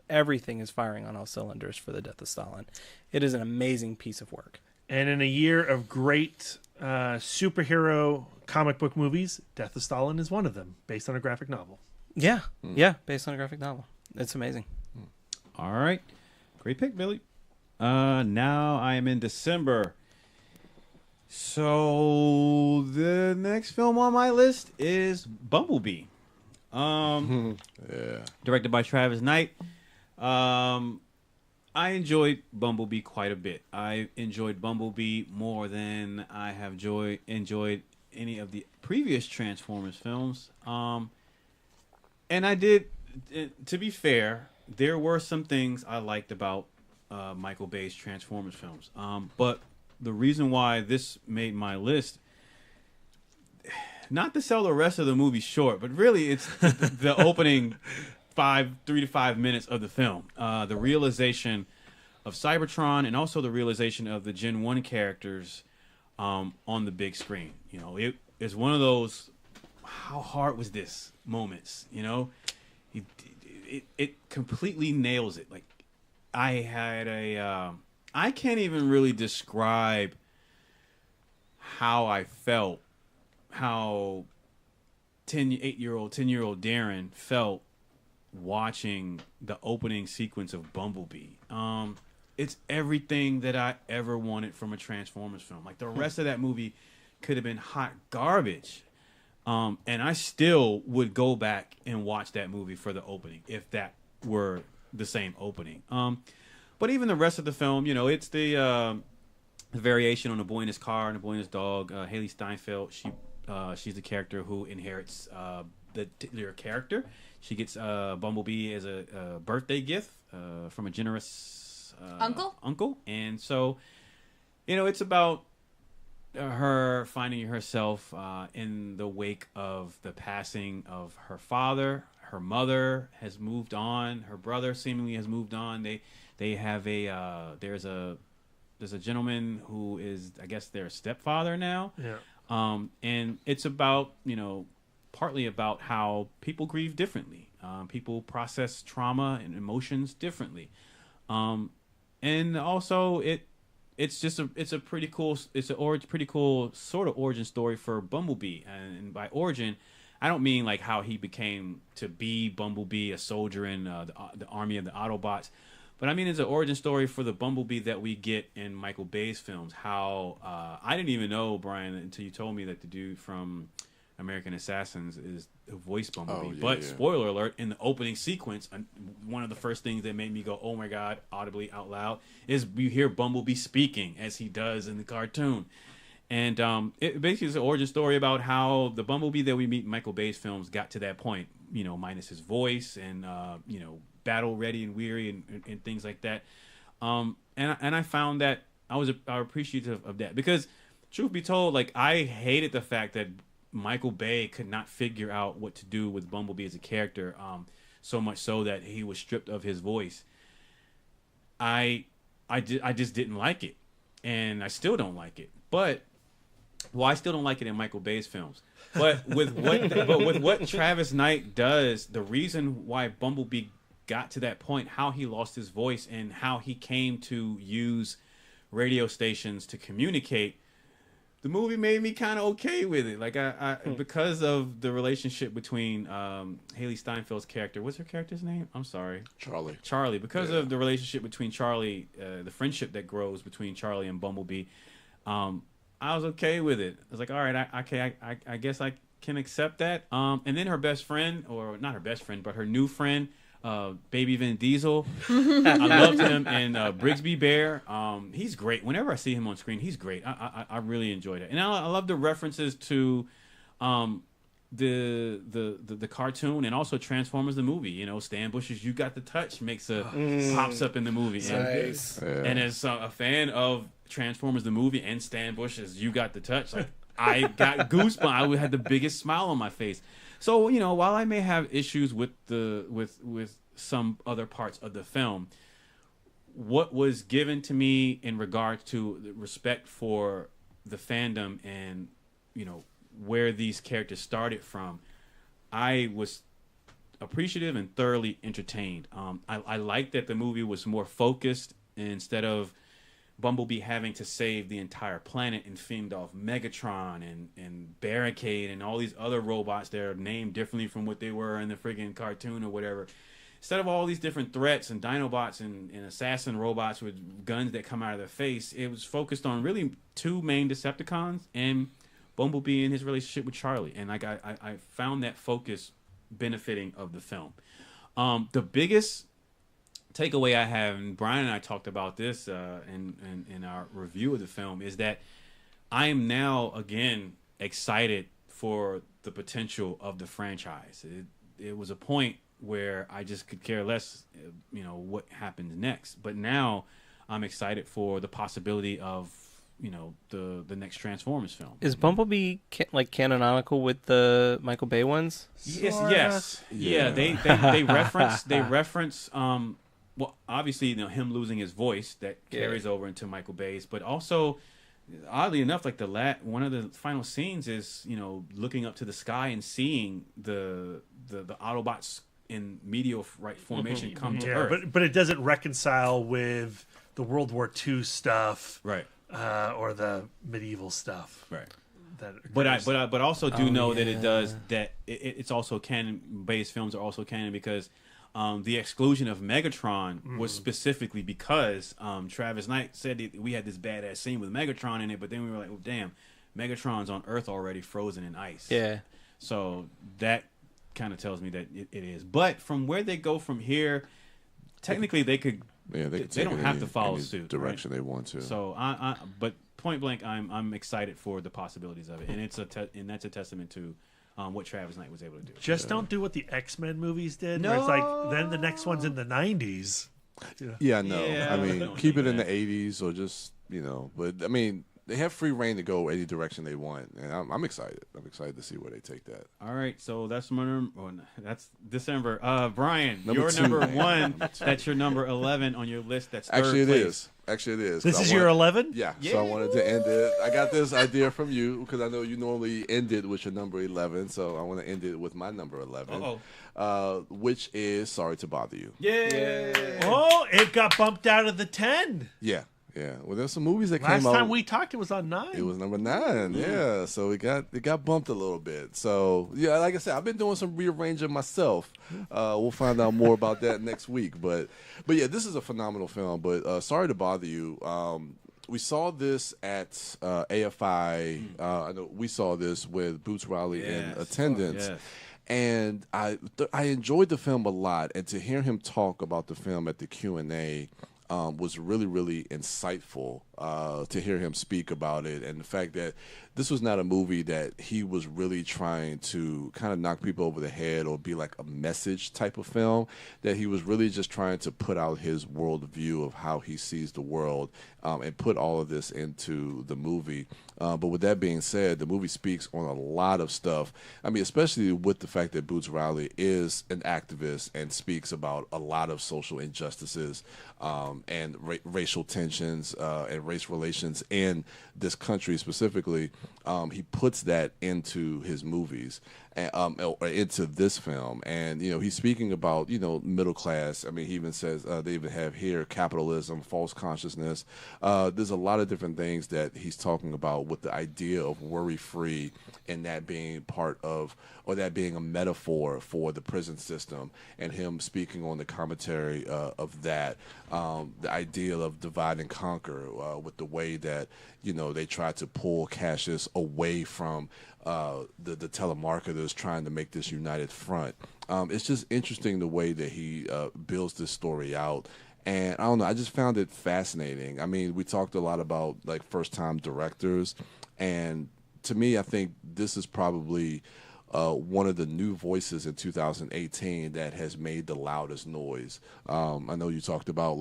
everything is firing on all cylinders for The Death of Stalin. It is an amazing piece of work. And in a year of great superhero comic book movies, Death of Stalin is one of them, based on a graphic novel. Yeah, yeah, based on a graphic novel. It's amazing. All right. Great pick, Billy. Now I am in December. So the next film on my list is Bumblebee. Directed by Travis Knight. I enjoyed Bumblebee quite a bit. I enjoyed Bumblebee more than I have enjoyed any of the previous Transformers films. And I did, to be fair, there were some things I liked about Michael Bay's Transformers films. But the reason why this made my list, not to sell the rest of the movie short, but really it's the opening 3 to 5 minutes of the film. The realization of Cybertron and also the realization of the Gen 1 characters on the big screen. It is one of those, how hard was this moments, it completely nails it. I can't even really describe how I felt, how 10-year-old Darren felt watching the opening sequence of Bumblebee. It's everything that I ever wanted from a Transformers film. The rest of that movie could have been hot garbage. And I still would go back and watch that movie for the opening if that were the same opening. But even the rest of the film, it's the variation on A Boy and His Car and A Boy and His Dog. Haley Steinfeld, she's the character who inherits their character. She gets Bumblebee as a birthday gift from a generous uncle. And so, it's about her finding herself in the wake of the passing of her father. Her mother has moved on. Her brother seemingly has moved on. They have there's a gentleman who is, I guess, their stepfather now. Yeah. And it's about, partly about how people grieve differently. People process trauma and emotions differently. And also it's a pretty cool sort of origin story for Bumblebee. And by origin, I don't mean how he became to be Bumblebee, a soldier in the army of the Autobots. But I mean, it's an origin story for the Bumblebee that we get in Michael Bay's films. How I didn't even know, Brian, until you told me that the dude from American Assassins is who voiced Bumblebee. Spoiler alert, in the opening sequence, one of the first things that made me go, oh my God, audibly out loud, is you hear Bumblebee speaking as he does in the cartoon. And it basically is an origin story about how the Bumblebee that we meet in Michael Bay's films got to that point, minus his voice and, battle ready and weary and things like that. And I found that I was appreciative of that because, truth be told, I hated the fact that Michael Bay could not figure out what to do with Bumblebee as a character, so much so that he was stripped of his voice. I just didn't like it, and I still don't like it. But I still don't like it in Michael Bay's films. But with what Travis Knight does, the reason why Bumblebee got to that point, how he lost his voice, and how he came to use radio stations to communicate, the movie made me kind of okay with it. Because of the relationship between Haley Steinfeld's character. What's her character's name? I'm sorry. Charlie. Because of the relationship between Charlie, the friendship that grows between Charlie and Bumblebee, I was okay with it. I was like, all right, I guess I can accept that. And then her best friend, or not her best friend, but her new friend, Baby Vin Diesel. I loved him in Brigsby Bear. He's great. Whenever I see him on screen, he's great. I really enjoyed it, and I love the references to the cartoon and also Transformers the movie. You know, Stan Bush's "You Got the Touch" pops up in the movie. Nice. And as a fan of Transformers the movie and Stan Bush's "You Got the Touch," like I got goosebumps. I had the biggest smile on my face. So, you know, while I may have issues with some other parts of the film, what was given to me in regards to the respect for the fandom and, you know, where these characters started from, I was appreciative and thoroughly entertained. I liked that the movie was more focused instead of Bumblebee having to save the entire planet and fend off Megatron and Barricade and all these other robots that are named differently from what they were in the friggin' cartoon or whatever. Instead of all these different threats and Dinobots and assassin robots with guns that come out of their face, it was focused on really two main Decepticons and Bumblebee and his relationship with Charlie. And like I found that focus benefiting of the film. The biggest takeaway I have, and Brian and I talked about this in our review of the film, is that I am now again excited for the potential of the franchise. It was a point where I just could care less, you know, what happens next. But now I'm excited for the possibility of, you know, the next Transformers film. Is Bumblebee canonical with the Michael Bay ones? Yes. Yeah, they reference well, obviously, you know, him losing his voice that carries over into Michael Bay's, but also, oddly enough, like one of the final scenes is, you know, looking up to the sky and seeing the Autobots in meteorite formation come to Earth. But it doesn't reconcile with the World War II stuff, right? Or the medieval stuff, right? But I also do know that it does that. It's also canon. Bay's films are also canon because. The exclusion of Megatron was specifically because Travis Knight said that we had this badass scene with Megatron in it, but then we were like, oh, damn, Megatron's on Earth already frozen in ice. Yeah. So that kind of tells me that it is. But from where they go from here, technically they could. Yeah, they don't have to follow suit. Direction right? they want to. So but point blank, I'm excited for the possibilities of it, and that's a testament to. What Travis Knight was able to do. Just don't do what the X-Men movies did. No. Where it's like, then the next one's in the 90s. Yeah, no. Yeah, I mean, keep it in the 80s or just, you know. But, I mean, they have free reign to go any direction they want. And I'm excited. I'm excited to see where they take that. All right. So that's that's December. Brian, Number 2. number 1. That's your number 11 on your list. That's third Actually, it place. is. Actually, it is. This is your 11? Yeah. So I wanted to end it. I got this idea from you because I know you normally end it with your number 11. So I want to end it with my number 11, which is Sorry to Bother You. Yeah. Oh, it got bumped out of the 10. Yeah. Yeah. Well, there's some movies that came out. Last time we talked, it was on 9. It was number 9. Yeah. So it got bumped a little bit. So yeah, like I said, I've been doing some rearranging myself. We'll find out more about that next week. But yeah, this is a phenomenal film. But Sorry to Bother You. We saw this at AFI. I know we saw this with Boots Riley in attendance. Yes. And I enjoyed the film a lot. And to hear him talk about the film at the Q&A was really, really insightful to hear him speak about it. And the fact that this was not a movie that he was really trying to kind of knock people over the head or be like a message type of film, that he was really just trying to put out his worldview of how he sees the world and put all of this into the movie. But with that being said, the movie speaks on a lot of stuff. I mean, especially with the fact that Boots Riley is an activist and speaks about a lot of social injustices and racial tensions and race relations in this country specifically. He puts that into his movies and into this film, and you know, he's speaking about, you know, middle class. I mean, he even says they even have here capitalism, false consciousness. There's a lot of different things that he's talking about with the idea of worry free, and that being part of, or that being a metaphor for the prison system, and him speaking on the commentary of that, the idea of divide and conquer with the way that, you know, they try to pull Cassius away from the telemarketers trying to make this united front. It's just interesting the way that he builds this story out. And I don't know, I just found it fascinating. I mean, we talked a lot about like first-time directors, and to me, I think this is probably one of the new voices in 2018 that has made the loudest noise. I know you talked about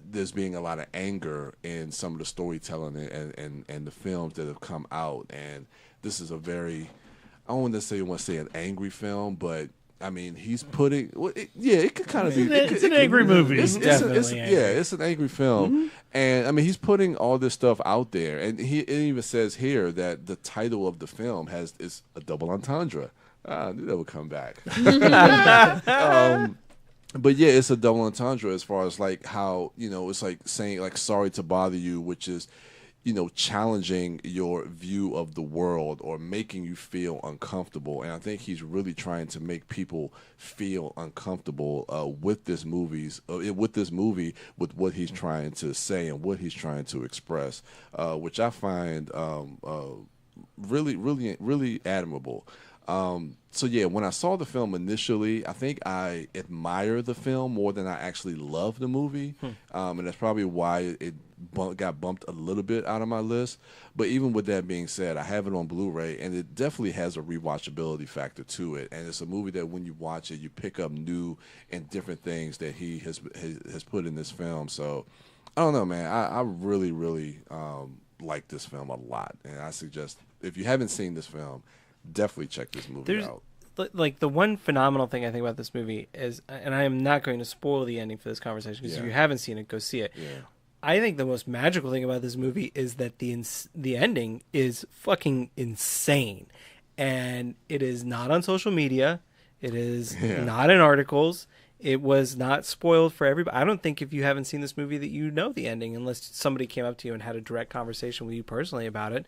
there's being a lot of anger in some of the storytelling and the films that have come out, and this is a very, I don't want to say an angry film, but I mean, he's putting. It could kind of be. It's an angry movie. It's definitely angry. Yeah, it's an angry film, and I mean, he's putting all this stuff out there, and it even says here that the title of the film is a double entendre. I knew that would come back. But yeah, it's a double entendre as far as like how it's like saying like sorry to bother you, which is challenging your view of the world or making you feel uncomfortable. And I think he's really trying to make people feel uncomfortable with this movie, with what he's trying to say and what he's trying to express, which I find really, really, really admirable. So yeah, when I saw the film initially, I think I admire the film more than I actually love the movie, and that's probably why it got bumped a little bit out of my list. But even with that being said, I have it on Blu-ray, and it definitely has a rewatchability factor to it. And it's a movie that when you watch it, you pick up new and different things that he has put in this film. So I don't know, man. I really, really like this film a lot, and I suggest if you haven't seen this film, definitely check this movie out. Like the one phenomenal thing I think about this movie is, and I am not going to spoil the ending for this conversation because if you haven't seen it, go see it. Yeah. I think the most magical thing about this movie is that the ending is fucking insane, and it is not on social media. It is not in articles. It was not spoiled for everybody. I don't think if you haven't seen this movie that you know the ending unless somebody came up to you and had a direct conversation with you personally about it.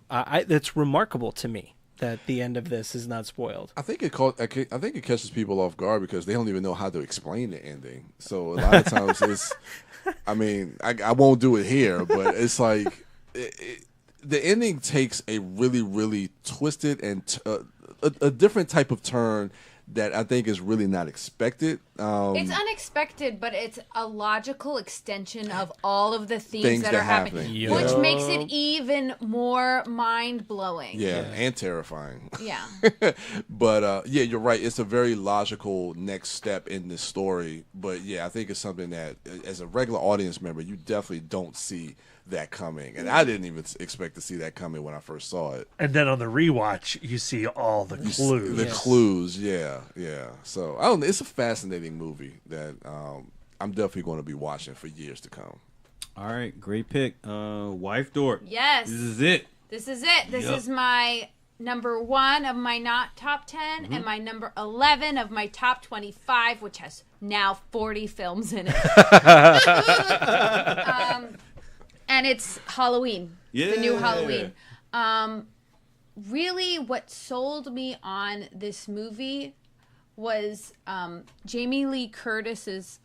That's remarkable to me that the end of this is not spoiled. I think it catches people off guard because they don't even know how to explain the ending. So a lot of times it's, I mean, I won't do it here, but it's like the ending takes a really, really twisted and a different type of turn that I think is really not expected. It's unexpected, but it's a logical extension of all of the things that are happening, which makes it even more mind-blowing. Yeah, and terrifying. Yeah. But yeah, you're right. It's a very logical next step in this story. But yeah, I think it's something that, as a regular audience member, you definitely don't see that coming, and I didn't even expect to see that coming when I first saw it. And then on the rewatch, you see all the clues. The clues, yeah. So I don't know. It's a fascinating movie that I'm definitely going to be watching for years to come. All right, great pick, Wife Dort. Yes, this is it. This is my number 1 of my not top 10 and my number 11 of my top 25, which has now 40 films in it. And it's Halloween. The new Halloween. Really, what sold me on this movie was Jamie Lee Curtis's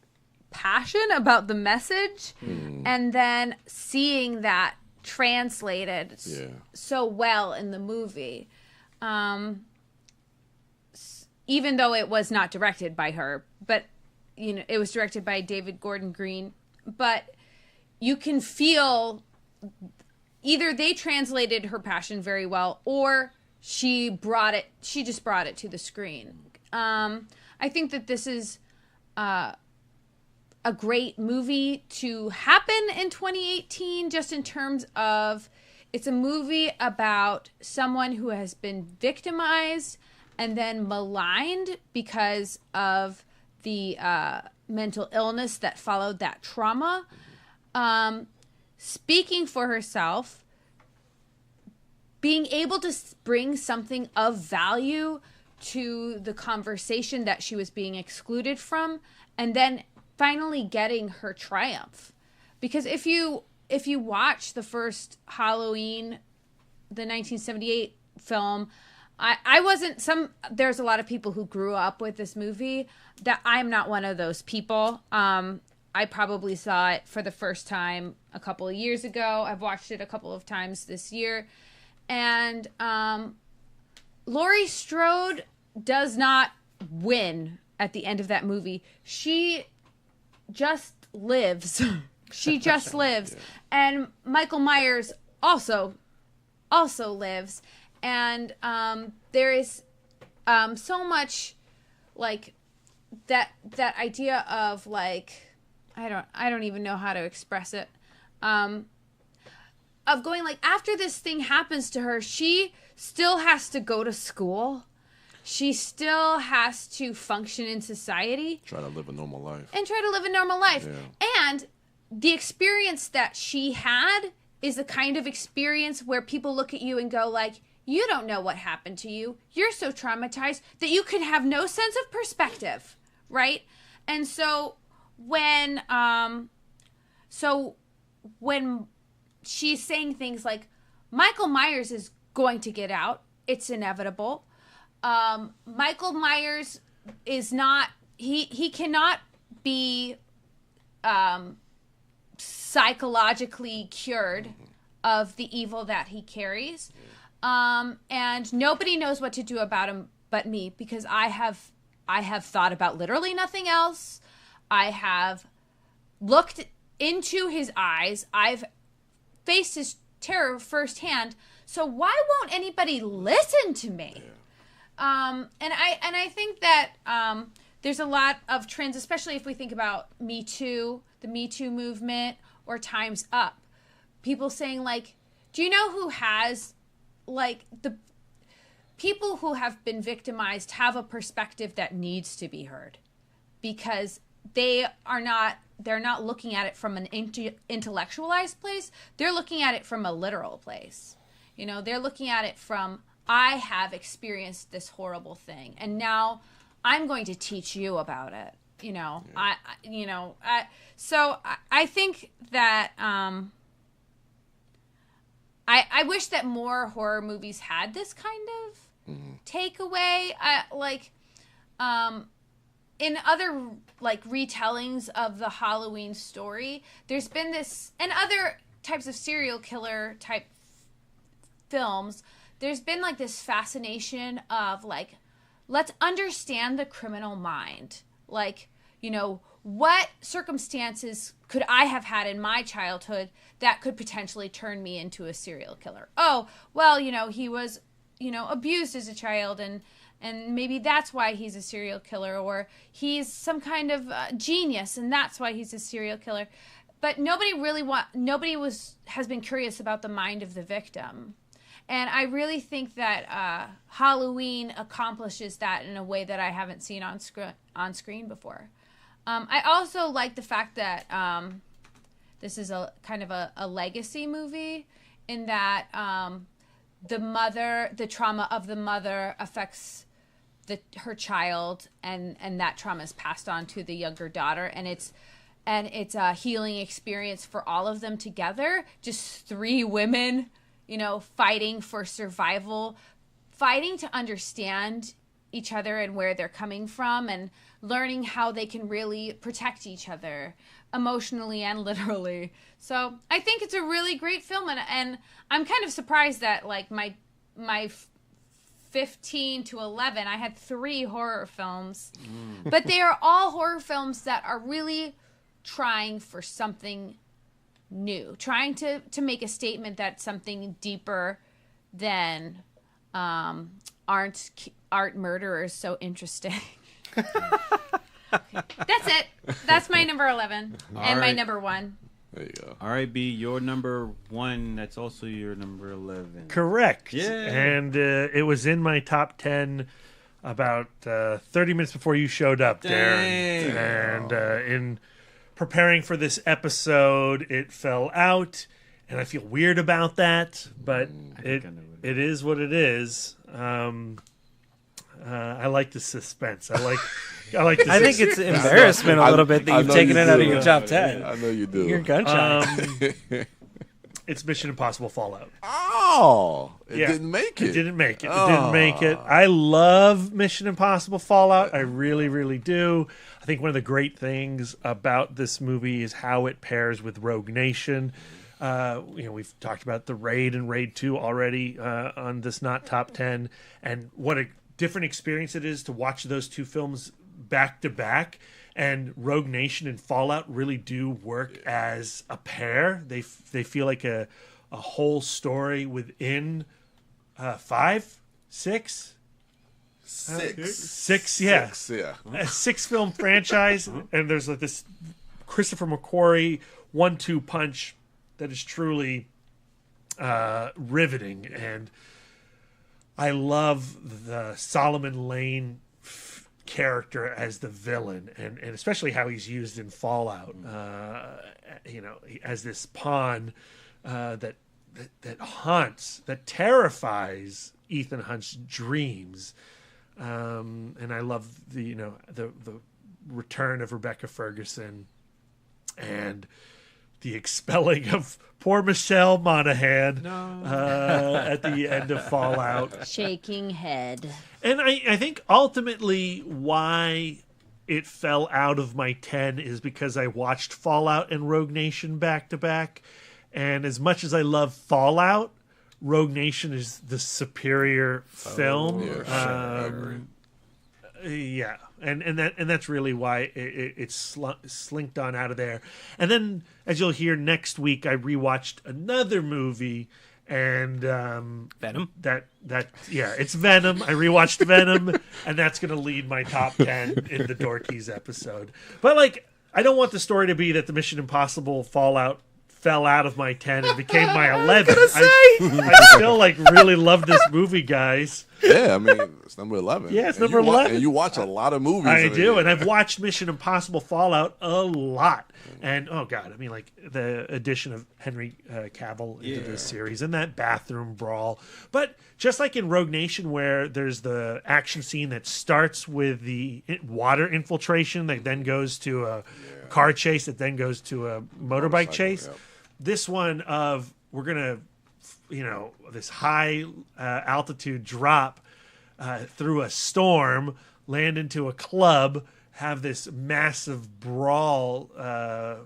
passion about the message, and then seeing that translated so well in the movie. Even though it was not directed by her, but it was directed by David Gordon Green, but you can feel either they translated her passion very well or she just brought it to the screen. I think that this is a great movie to happen in 2018, just in terms of it's a movie about someone who has been victimized and then maligned because of the mental illness that followed that trauma. Speaking for herself, being able to bring something of value to the conversation that she was being excluded from, and then finally getting her triumph. Because if you watch the first Halloween, the 1978 film, there's a lot of people who grew up with this movie that I'm not one of those people. I probably saw it for the first time a couple of years ago. I've watched it a couple of times this year. And Laurie Strode does not win at the end of that movie. She just lives. She just lives. And Michael Myers also lives. And there is so much like that idea of like I don't even know how to express it. Of going like after this thing happens to her, she still has to go to school. She still has to function in society. Try to live a normal life. Yeah. And the experience that she had is the kind of experience where people look at you and go like, you don't know what happened to you. You're so traumatized that you could have no sense of perspective, right? And so when she's saying things like, Michael Myers is going to get out, it's inevitable. Michael Myers is not, he cannot be psychologically cured of the evil that he carries. And nobody knows what to do about him but me, because I have thought about literally nothing else. I have looked into his eyes. I've faced his terror firsthand. So why won't anybody listen to me? Yeah. And I think that there's a lot of trends, especially if we think about Me Too, the Me Too movement, or Time's Up. People saying like, do you know who has, like, the people who have been victimized have a perspective that needs to be heard, because they're not looking at it from an intellectualized place. They're looking at it from a literal place. You know, they're looking at it from, I have experienced this horrible thing, and now I'm going to teach you about it. You know, yeah. So I think that I wish that more horror movies had this kind of takeaway. In other like retellings of the Halloween story, there's been this, and other types of serial killer type films, there's been like this fascination of like, let's understand the criminal mind. Like, you know, what circumstances could I have had in my childhood that could potentially turn me into a serial killer? Oh, well, you know, he was, you know, abused as a child, and maybe that's why he's a serial killer, or he's some kind of genius and that's why he's a serial killer. But nobody has been curious about the mind of the victim. And I really think that Halloween accomplishes that in a way that I haven't seen on screen before. I also like the fact that this is a kind of a legacy movie, in that the trauma of the mother affects her child, and that trauma is passed on to the younger daughter, and it's a healing experience for all of them together. Just three women, you know, fighting for survival, fighting to understand each other and where they're coming from, and learning how they can really protect each other emotionally and literally. So I think it's a really great film, and I'm kind of surprised that like my 15 to 11, I had 3 horror films, but they are all horror films that are really trying for something new, trying to make a statement that's something deeper than aren't murderers so interesting. That's it. That's my number 11 and my number 1. There you go. All right, B, your number 1. That's also your number 11. Correct. Yeah. And it was in my top 10 about 30 minutes before you showed up, Dang. Darren. And in preparing for this episode, it fell out, and I feel weird about that, but it is what it is. I like the suspense. I like the I think it's embarrassment a little bit that you've taken it out of your top 10. I know you do. You're gun shy. It's Mission Impossible Fallout. Oh, it didn't make it. It didn't make it. It didn't make it. I love Mission Impossible Fallout. I really, really do. I think one of the great things about this movie is how it pairs with Rogue Nation. We've talked about The Raid and Raid 2 already on this Not Top 10, and what a different experience it is to watch those two films back to back. And Rogue Nation and Fallout really do work as a pair. They feel like a whole story within 5, 6. Six, yeah. A 6-film franchise, and there's like this Christopher McQuarrie 1-2 punch that is truly riveting. And I love the Solomon Lane character as the villain, and especially how he's used in Fallout. As this pawn that haunts, that terrifies Ethan Hunt's dreams. And I love the return of Rebecca Ferguson and the expelling of poor Michelle Monaghan at the end of Fallout. Shaking head. And I think ultimately why it fell out of my 10 is because I watched Fallout and Rogue Nation back to back. And as much as I love Fallout, Rogue Nation is the superior film. Yeah, and that's really why it's slinked on out of there. And then, as you'll hear next week, I rewatched another movie, and Venom. It's Venom. I rewatched Venom, and that's going to lead my top 10 in the Dorkies episode. But I don't want the story to be that the Mission Impossible Fallout fell out of my 10 and became my 11. I still really love this movie, guys. Yeah, I mean, it's number 11. Yeah, it's number 11. And you watch a lot of movies. I do, and I've watched Mission Impossible Fallout a lot. And, oh, God, I mean, the addition of Henry Cavill into this series and that bathroom brawl. But just like in Rogue Nation, where there's the action scene that starts with the water infiltration that then goes to a car chase that then goes to a motorbike chase. Yep. This one of we're going to, this high altitude drop through a storm, land into a club, have this massive brawl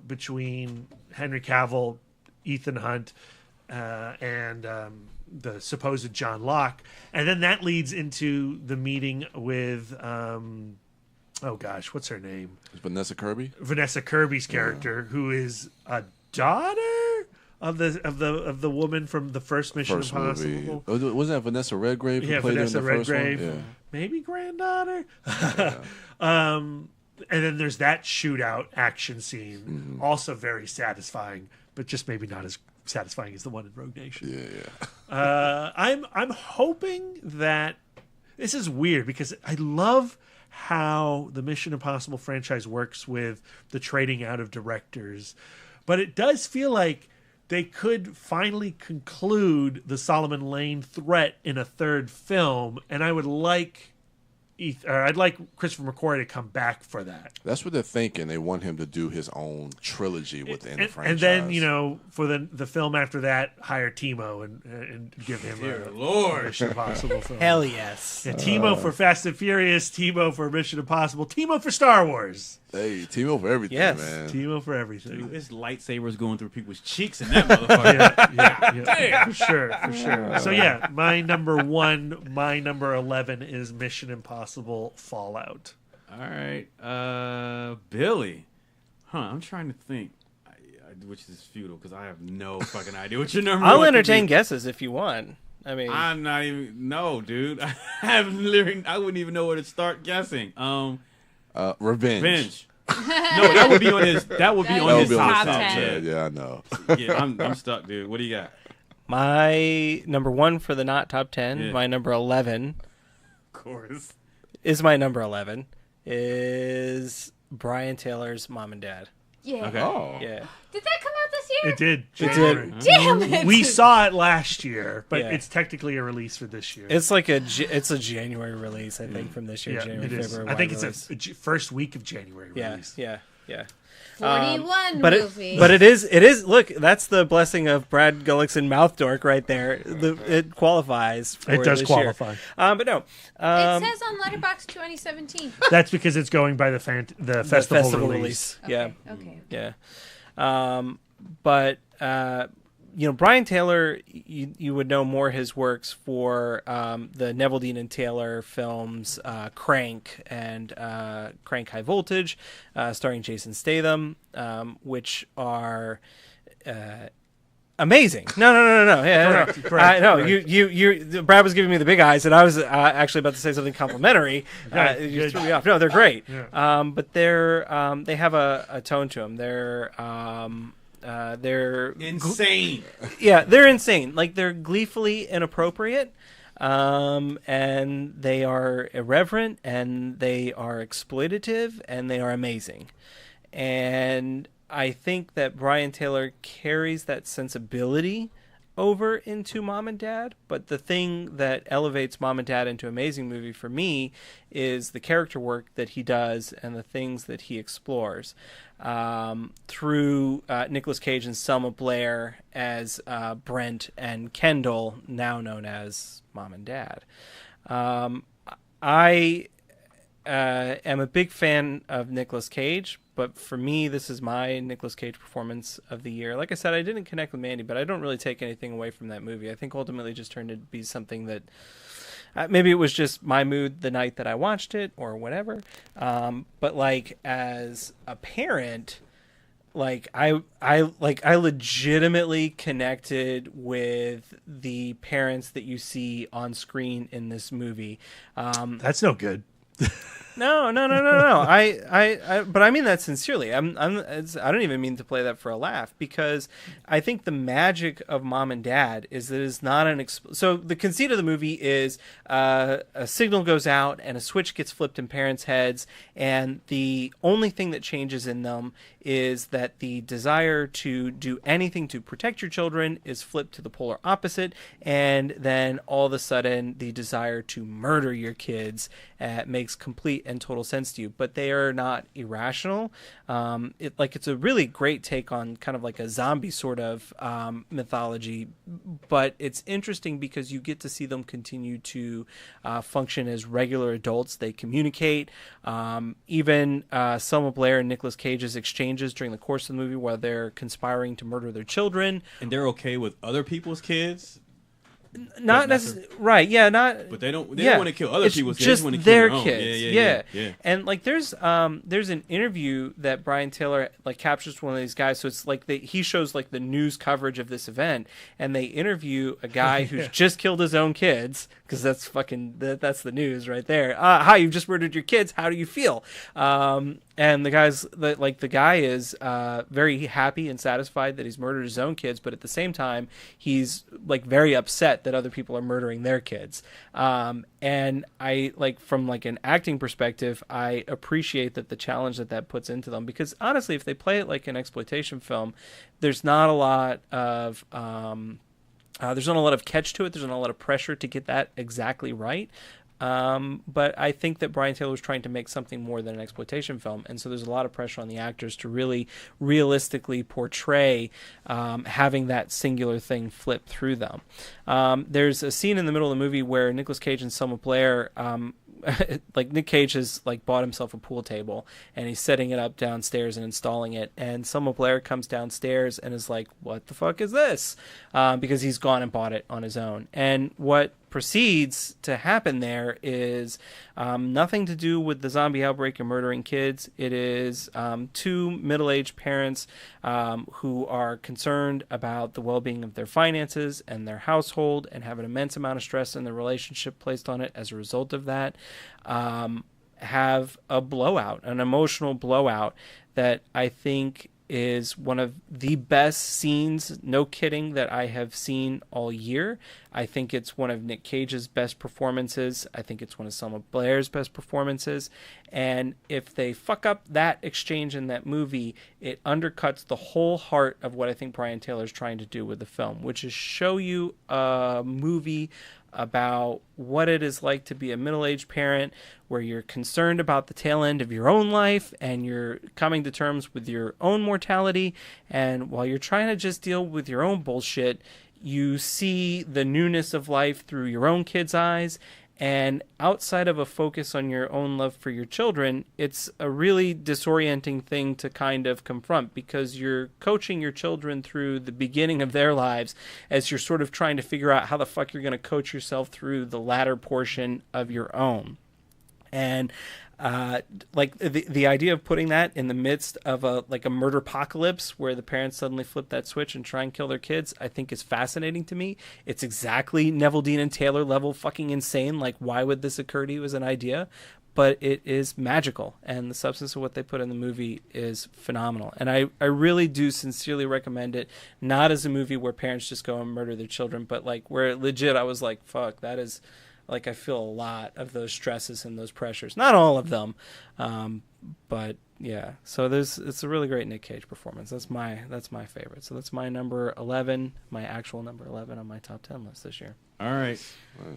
between Henry Cavill, Ethan Hunt, and the supposed John Locke. And then that leads into the meeting with, oh gosh, what's her name? Vanessa Kirby? Vanessa Kirby's character, who is a daughter of the woman from the first Mission Impossible. Movie. Wasn't that Vanessa Redgrave? Yeah, Vanessa Redgrave. Yeah. Maybe granddaughter. And then there's that shootout action scene, also very satisfying, but just maybe not as satisfying as the one in Rogue Nation. Yeah. I'm hoping that this is weird because I love how the Mission Impossible franchise works with the trading out of directors, but it does feel like they could finally conclude the Solomon Lane threat in a third film, and I would like I'd like Christopher McQuarrie to come back for that. That's what they're thinking. They want him to do his own trilogy within the franchise. And then, for the film after that, hire Timo and give him a Mission Impossible film. Hell yes. Yeah, Timo for Fast and Furious, Timo for Mission Impossible, Timo for Star Wars. Hey, Timo for everything, man. Timo for everything. Dude, it's lightsabers going through people's cheeks in that motherfucker. Yeah. For sure. So yeah, my number 1, my number 11 is Mission Impossible Fallout. All right, Billy. I'm trying to think, which is futile because I have no fucking idea what your number. I'll entertain guesses if you want. I mean, I'm not even. No, dude. I wouldn't even know where to start guessing. Revenge. No, that would be on his. That would be on his top 10. Yeah, I know. Yeah, I'm stuck, dude. What do you got? My number 1 for the not top 10. Yeah. My number 11. Of course. Is my number 11 is Brian Taylor's Mom and Dad. Yeah. Okay. Oh. Yeah. Did that come out this year? It did. January. Damn it. We saw it last year, but Yeah. it's technically a release for this year. It's like it's a January release, I think, from this year. Yeah, January, it is. February. I think release. it's a first week of January release. Yeah. 41 But movie. it is. Look, that's the blessing of Brad Gullickson mouth dork right there. It qualifies. For It does this qualify. Year. But no. It says on Letterboxd 2017. That's because it's going by the festival release. Yeah. Okay. Yeah. But Brian Taylor, you would know more his works for the Neville Dean and Taylor films, Crank and Crank High Voltage, starring Jason Statham, which are amazing. No. Yeah, Correct. no. You. Brad was giving me the big eyes, and I was actually about to say something complimentary. You threw me off. No, they're great. Yeah. But they have a tone to them. They're Insane. yeah, they're insane. Like, they're gleefully inappropriate, and they are irreverent, and they are exploitative, and they are amazing. And I think that Brian Taylor carries that sensibility over into Mom and Dad, but the thing that elevates Mom and Dad into amazing movie for me is the character work that he does and the things that he explores through Nicolas Cage and Selma Blair as Brent and Kendall, now known as Mom and Dad. I am a big fan of Nicolas Cage, but for me, this is my Nicolas Cage performance of the year. Like I said, I didn't connect with Mandy, but I don't really take anything away from that movie. I think ultimately just turned to be something that maybe it was just my mood the night that I watched it or whatever. But like, as a parent, like I legitimately connected with the parents that you see on screen in this movie. That's no good. No. But I mean that sincerely. I don't even mean to play that for a laugh, because I think the magic of Mom and Dad is that it's not so the conceit of the movie is a signal goes out and a switch gets flipped in parents' heads, and the only thing that changes in them is that the desire to do anything to protect your children is flipped to the polar opposite, and then all of a sudden the desire to murder your kids makes complete and total sense to you. But they are not irrational. It's a really great take on kind of like a zombie sort of mythology, but it's interesting because you get to see them continue to function as regular adults. They communicate. Even Selma Blair and Nicolas Cage's exchanges during the course of the movie while they're conspiring to murder their children. And they're okay with other people's kids? Not necessarily, right? Yeah, not. But they don't want to kill other people's kids. Just they want to kill their their own. kids. Yeah. And like, there's an interview that Brian Taylor like captures one of these guys. So it's like he shows like the news coverage of this event, and they interview a guy who's just killed his own kids, because that's that's the news right there. Hi, you've just murdered your kids. How do you feel? And the guy is very happy and satisfied that he's murdered his own kids, but at the same time, he's like very upset that other people are murdering their kids. And I from like an acting perspective, I appreciate that the challenge that puts into them, because honestly, if they play it like an exploitation film, there's not a lot of catch to it. There's not a lot of pressure to get that exactly right. But I think that Brian Taylor was trying to make something more than an exploitation film, and so there's a lot of pressure on the actors to really realistically portray having that singular thing flip through them. There's a scene in the middle of the movie where Nicolas Cage and Selma Blair like Nick Cage has like bought himself a pool table and he's setting it up downstairs and installing it, and Selma Blair comes downstairs and is like, what the fuck is this? Because he's gone and bought it on his own. And what proceeds to happen there is nothing to do with the zombie outbreak and murdering kids. It is two middle-aged parents who are concerned about the well-being of their finances and their household, and have an immense amount of stress in their relationship placed on it as a result of that. Have a blowout, an emotional blowout that I think is one of the best scenes, no kidding, that I have seen all year. I think it's one of Nick Cage's best performances. I think it's one of Selma Blair's best performances. And if they fuck up that exchange in that movie, it undercuts the whole heart of what I think Brian Taylor's trying to do with the film, which is show you a movie about what it is like to be a middle-aged parent, where you're concerned about the tail end of your own life and you're coming to terms with your own mortality. And while you're trying to just deal with your own bullshit, you see the newness of life through your own kids' eyes, And outside of a focus on your own love for your children, it's a really disorienting thing to kind of confront, because you're coaching your children through the beginning of their lives as you're sort of trying to figure out how the fuck you're going to coach yourself through the latter portion of your own. And like the idea of putting that in the midst of a murder apocalypse where the parents suddenly flip that switch and try and kill their kids, I think is fascinating to me. It's exactly Neville, Dean, and Taylor level fucking insane. Like, why would this occur to you as an idea? But it is magical, and the substance of what they put in the movie is phenomenal. And I really do sincerely recommend it, not as a movie where parents just go and murder their children, but like where legit I was like, fuck, that is... Like, I feel a lot of those stresses and those pressures. Not all of them, but yeah. So it's a really great Nick Cage performance. That's my favorite. So that's my number 11, my actual number 11 on my top 10 list this year. All right.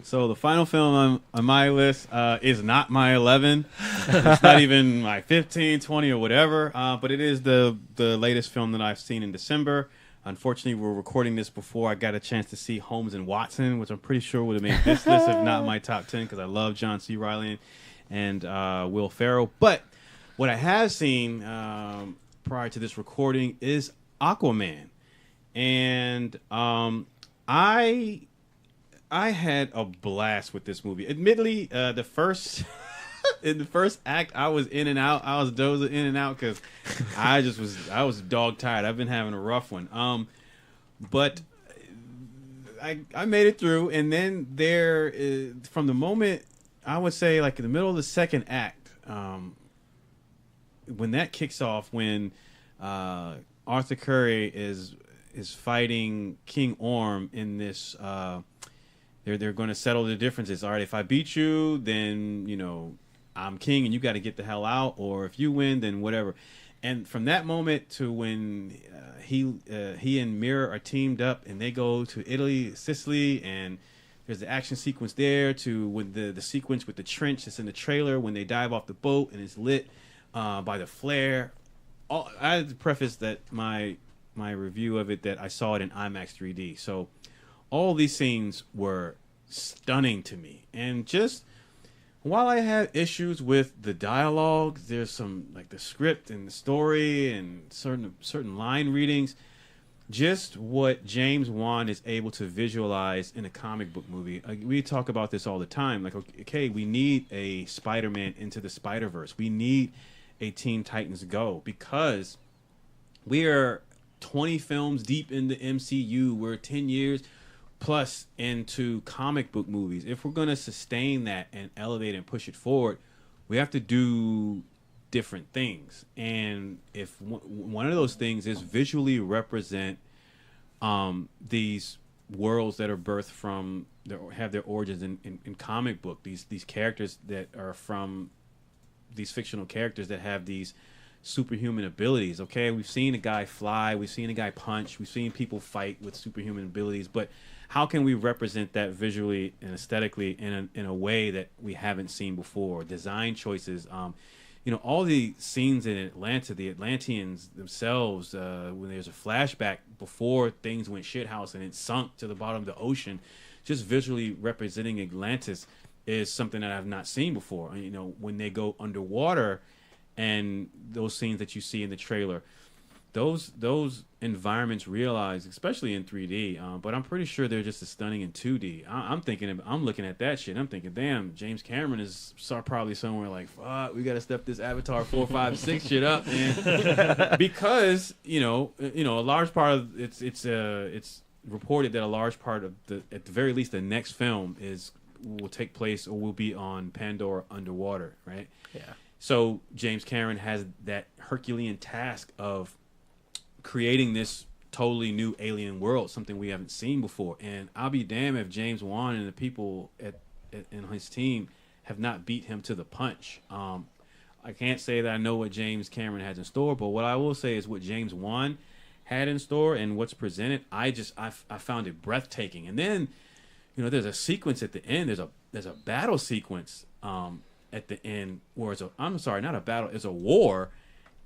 So the final film on my list is not my 11. It's not even my 15, 20, or whatever. But it is the latest film that I've seen in December. Unfortunately, we're recording this before I got a chance to see Holmes and Watson, which I'm pretty sure would have made this list if not my top 10, because I love John C. Reilly and Will Ferrell. But what I have seen prior to this recording is Aquaman. And I had a blast with this movie. Admittedly, the first... in the first act, I was in and out. I was dozing in and out because I was dog tired. I've been having a rough one. But I made it through, and then from the moment, I would say like in the middle of the second act, when that kicks off, when Arthur Curry is fighting King Orm in this. They're going to settle the differences. All right, if I beat you, then I'm king and you got to get the hell out, or if you win, then whatever. And from that moment to when he and Mira are teamed up and they go to Italy, Sicily, and there's the action sequence there, to when the sequence with the trench that's in the trailer when they dive off the boat and it's lit by the flare. I had to preface that my review of it that I saw it in IMAX 3D. So all these scenes were stunning to me, and just while I have issues with the dialogue, there's some like the script and the story and certain line readings. Just what James Wan is able to visualize in a comic book movie. We talk about this all the time. Like, okay, we need a Spider-Man Into the Spider-Verse. We need a Teen Titans Go, because we are 20 films deep in the MCU. We're 10 years plus into comic book movies. If we're going to sustain that and elevate and push it forward, we have to do different things. And if one of those things is visually represent these worlds that are birthed from, that have their origins in comic book, these characters that are from these fictional characters that have these superhuman abilities. Okay, we've seen a guy fly, we've seen a guy punch, we've seen people fight with superhuman abilities, but how can we represent that visually and aesthetically in a way that we haven't seen before? Design choices, all the scenes in Atlanta, the Atlanteans themselves, when there's a flashback before things went shithouse and it sunk to the bottom of the ocean, just visually representing Atlantis is something that I've not seen before. When they go underwater and those scenes that you see in the trailer, those environments realize, especially in 3D, but I'm pretty sure they're just as stunning in 2D. I'm looking at that shit. I'm thinking, damn, James Cameron is probably somewhere like, fuck, we got to step this Avatar 4, 5, 6 shit up, man. Because a large part of it's reported that a large part of at the very least, the next film will take place or will be on Pandora underwater, right? Yeah. So James Cameron has that Herculean task of creating this totally new alien world, something we haven't seen before. And I'll be damned if James Wan and the people in his team have not beat him to the punch. I can't say that I know what James Cameron has in store, but what I will say is what James Wan had in store and what's presented, I found it breathtaking. And then, there's a sequence at the end. There's a battle sequence at the end where not a battle, it's a war,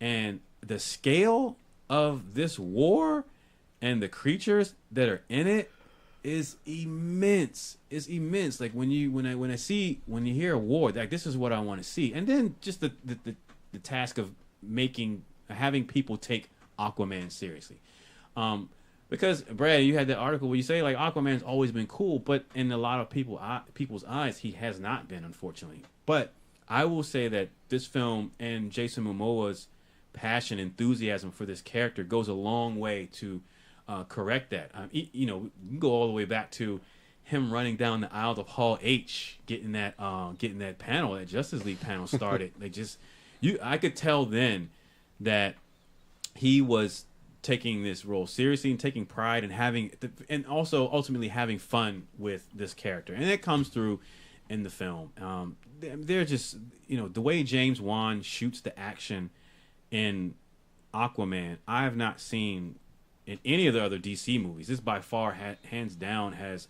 and the scale of this war and the creatures that are in it is immense. It's immense. Like when you hear a war, like this is what I want to see. And then just the task of having people take Aquaman seriously. Because Brad, you had that article where you say like Aquaman's always been cool, but in a lot of people's eyes, he has not been, unfortunately. But I will say that this film and Jason Momoa's passion, enthusiasm for this character goes a long way to correct that. You know, we can go all the way back to him running down the aisle of Hall H, getting that panel, that Justice League panel started. I could tell then that he was taking this role seriously and taking pride and also ultimately having fun with this character, and it comes through in the film. They're just, you know, the way James Wan shoots the action in Aquaman, I have not seen in any of the other DC movies. This by far, hands down, has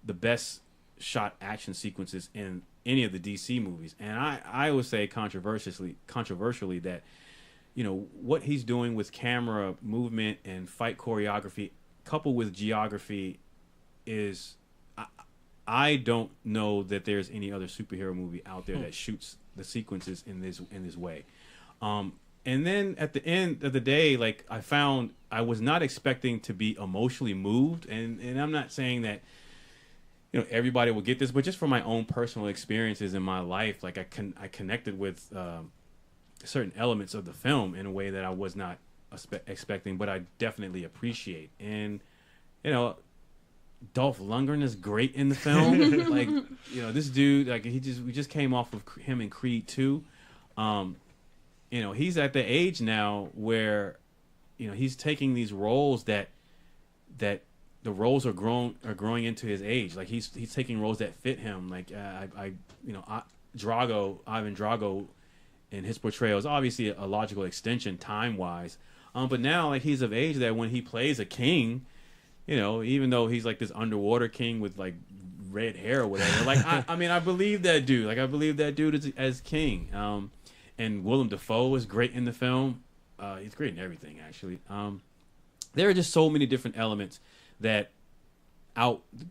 the best shot action sequences in any of the DC movies. And I would say controversially that, you know, what he's doing with camera movement and fight choreography coupled with geography is, I don't know that there's any other superhero movie out there that shoots the sequences in this way. And then at the end of the day, like, I found I was not expecting to be emotionally moved, and I'm not saying that, you know, everybody will get this, but just from my own personal experiences in my life, like I connected with certain elements of the film in a way that I was not expecting, but I definitely appreciate. And, you know, Dolph Lundgren is great in the film. Like, you know, this dude, like, we just came off of him in Creed 2. You know, he's at the age now where, you know, he's taking these roles that the roles are growing into his age. Like he's taking roles that fit him. Like Ivan Drago, and his portrayal is obviously a logical extension time wise. But now, like, he's of age that when he plays a king, you know, even though he's like this underwater king with like red hair or whatever, like I mean, I believe that dude. Like, I believe that dude as king. And Willem Dafoe is great in the film. He's great in everything, actually. There are just so many different elements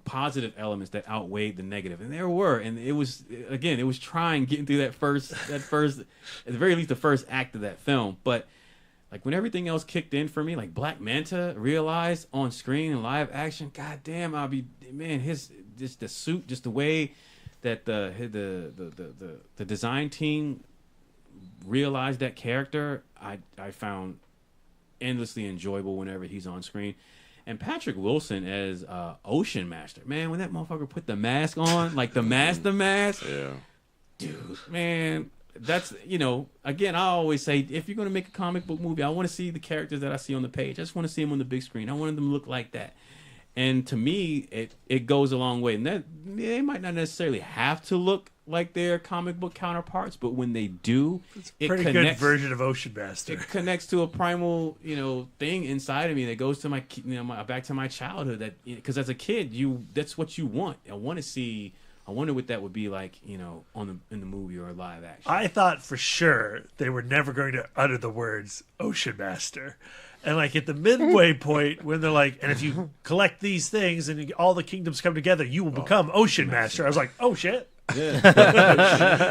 positive elements that outweighed the negative, and there were. And it was trying getting through that first, at the very least, the first act of that film. But like when everything else kicked in for me, like Black Manta realized on screen in live action, god damn, just the suit, just the way that the design team realized that character, I found endlessly enjoyable whenever he's on screen. And Patrick Wilson as Ocean Master, man, when that motherfucker put the mask on, like the mask, yeah, dude, man, that's, you know, again, I always say, if you're gonna make a comic book movie, I want to see the characters that I see on the page. I just want to see them on the big screen. I want them to look like that. And to me, it goes a long way. And that they might not necessarily have to look like their comic book counterparts, but when they do, it's a pretty good version of Ocean Master. It connects to a primal, you know, thing inside of me that goes to my back to my childhood. That, because as a kid, that's what you want. I wonder what that would be like, you know, in the movie or live action. I thought for sure they were never going to utter the words Ocean Master. And like at the midway point when they're like, and if you collect these things and all the kingdoms come together, you will become Ocean Master. I was like, oh shit. Yeah.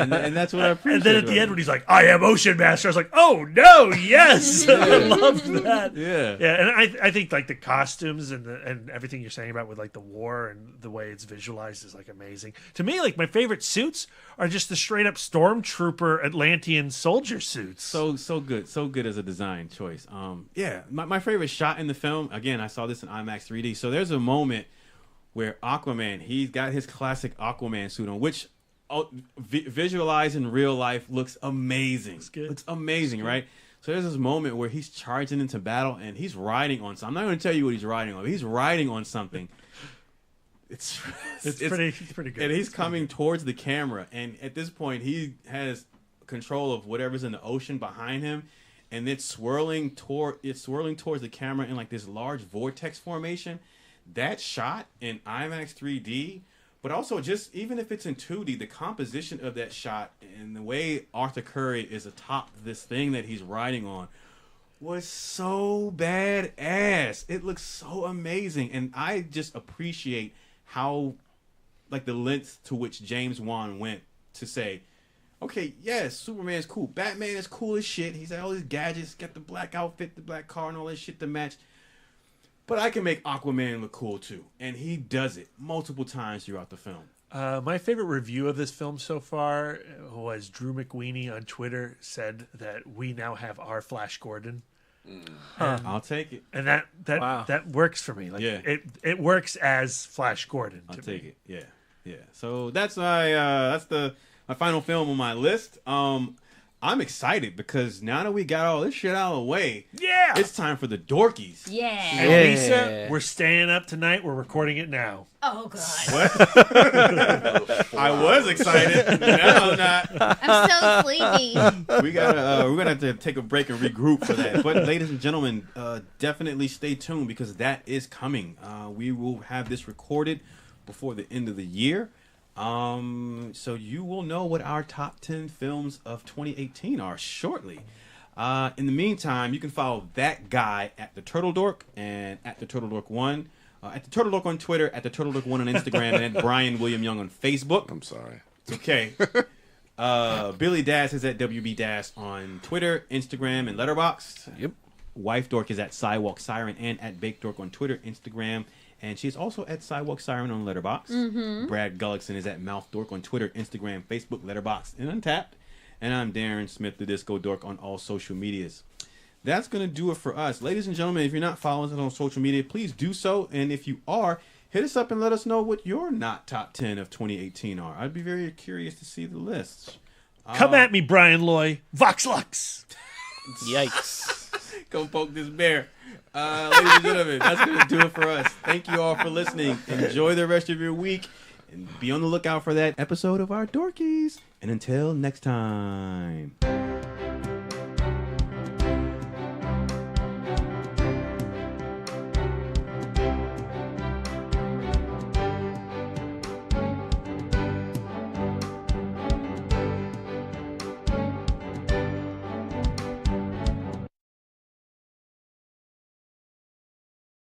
and that's what I appreciate. And then at the end when he's like, I am Ocean Master, I was like, oh no, yes. Yeah. I loved that. Yeah. Yeah, and I think like the costumes and everything you're saying about with like the war and the way it's visualized is like amazing. To me, like my favorite suits are just the straight up Stormtrooper Atlantean soldier suits. So good as a design choice. Yeah, my favorite shot in the film, again, I saw this in IMAX 3D. So there's a moment where Aquaman, he's got his classic Aquaman suit on, which visualized in real life looks amazing. It's amazing, right? So there's this moment where he's charging into battle and he's riding on something. I'm not going to tell you what he's riding on, but he's riding on something. It's pretty good. And he's coming towards the camera, and at this point he has control of whatever's in the ocean behind him, and it's swirling towards the camera in like this large vortex formation. That shot in IMAX 3D, but also just even if it's in 2D, the composition of that shot and the way Arthur Curry is atop this thing that he's riding on was so badass. It looks so amazing, and I just appreciate how, like, the length to which James Wan went to say, okay, yes, Superman's cool. Batman is cool as shit. He's got all his gadgets, got the black outfit, the black car, and all that shit to match. But I can make Aquaman look cool too, and he does it multiple times throughout the film. My favorite review of this film so far was Drew McWeeny on Twitter said that we now have our Flash Gordon. I'll take it. And that Wow. that works for me. Like Yeah. it works as Flash Gordon. I'll to take me. it. Yeah. So that's my my final film on my list. I'm excited because now that we got all this shit out of the way, Yeah. it's time for the dorkies. Yeah. And Yeah. Lisa, we're staying up tonight. We're recording it now. Oh God. I was excited. Now I'm not. I'm so sleepy. We're gonna have to take a break and regroup for that. But ladies and gentlemen, definitely stay tuned because that is coming. We will have this recorded before the end of the year. So you will know what our top 10 films of 2018 are shortly. In the meantime, you can follow that guy at the Turtle Dork and at the Turtle Dork 1. At the Turtle Dork on Twitter, at the Turtle Dork 1 on Instagram, and at Brian William Young on Facebook. I'm sorry. It's okay. Billy Dash is at WB Dash on Twitter, Instagram, and Letterboxd. Yep. Wife Dork is at Sidewalk Siren and at Bake Dork on Twitter, Instagram, and she's also at Sidewalk Siren on Letterboxd. Brad Gullickson is at Mouth Dork on Twitter, Instagram, Facebook, Letterboxd, and Untapped. And I'm Darren Smith, the Disco Dork, on all social medias. That's going to do it for us. Ladies and gentlemen, if you're not following us on social media, please do so. And if you are, hit us up and let us know what your not top 10 of 2018 are. I'd be very curious to see the lists. Come at me, Brian Loy. Vox Lux. Yikes. Go poke this bear. Ladies and gentlemen, that's going to do it for us. Thank you all for listening. Enjoy the rest of your week. And be on the lookout for that episode of our Dorkies. And until next time.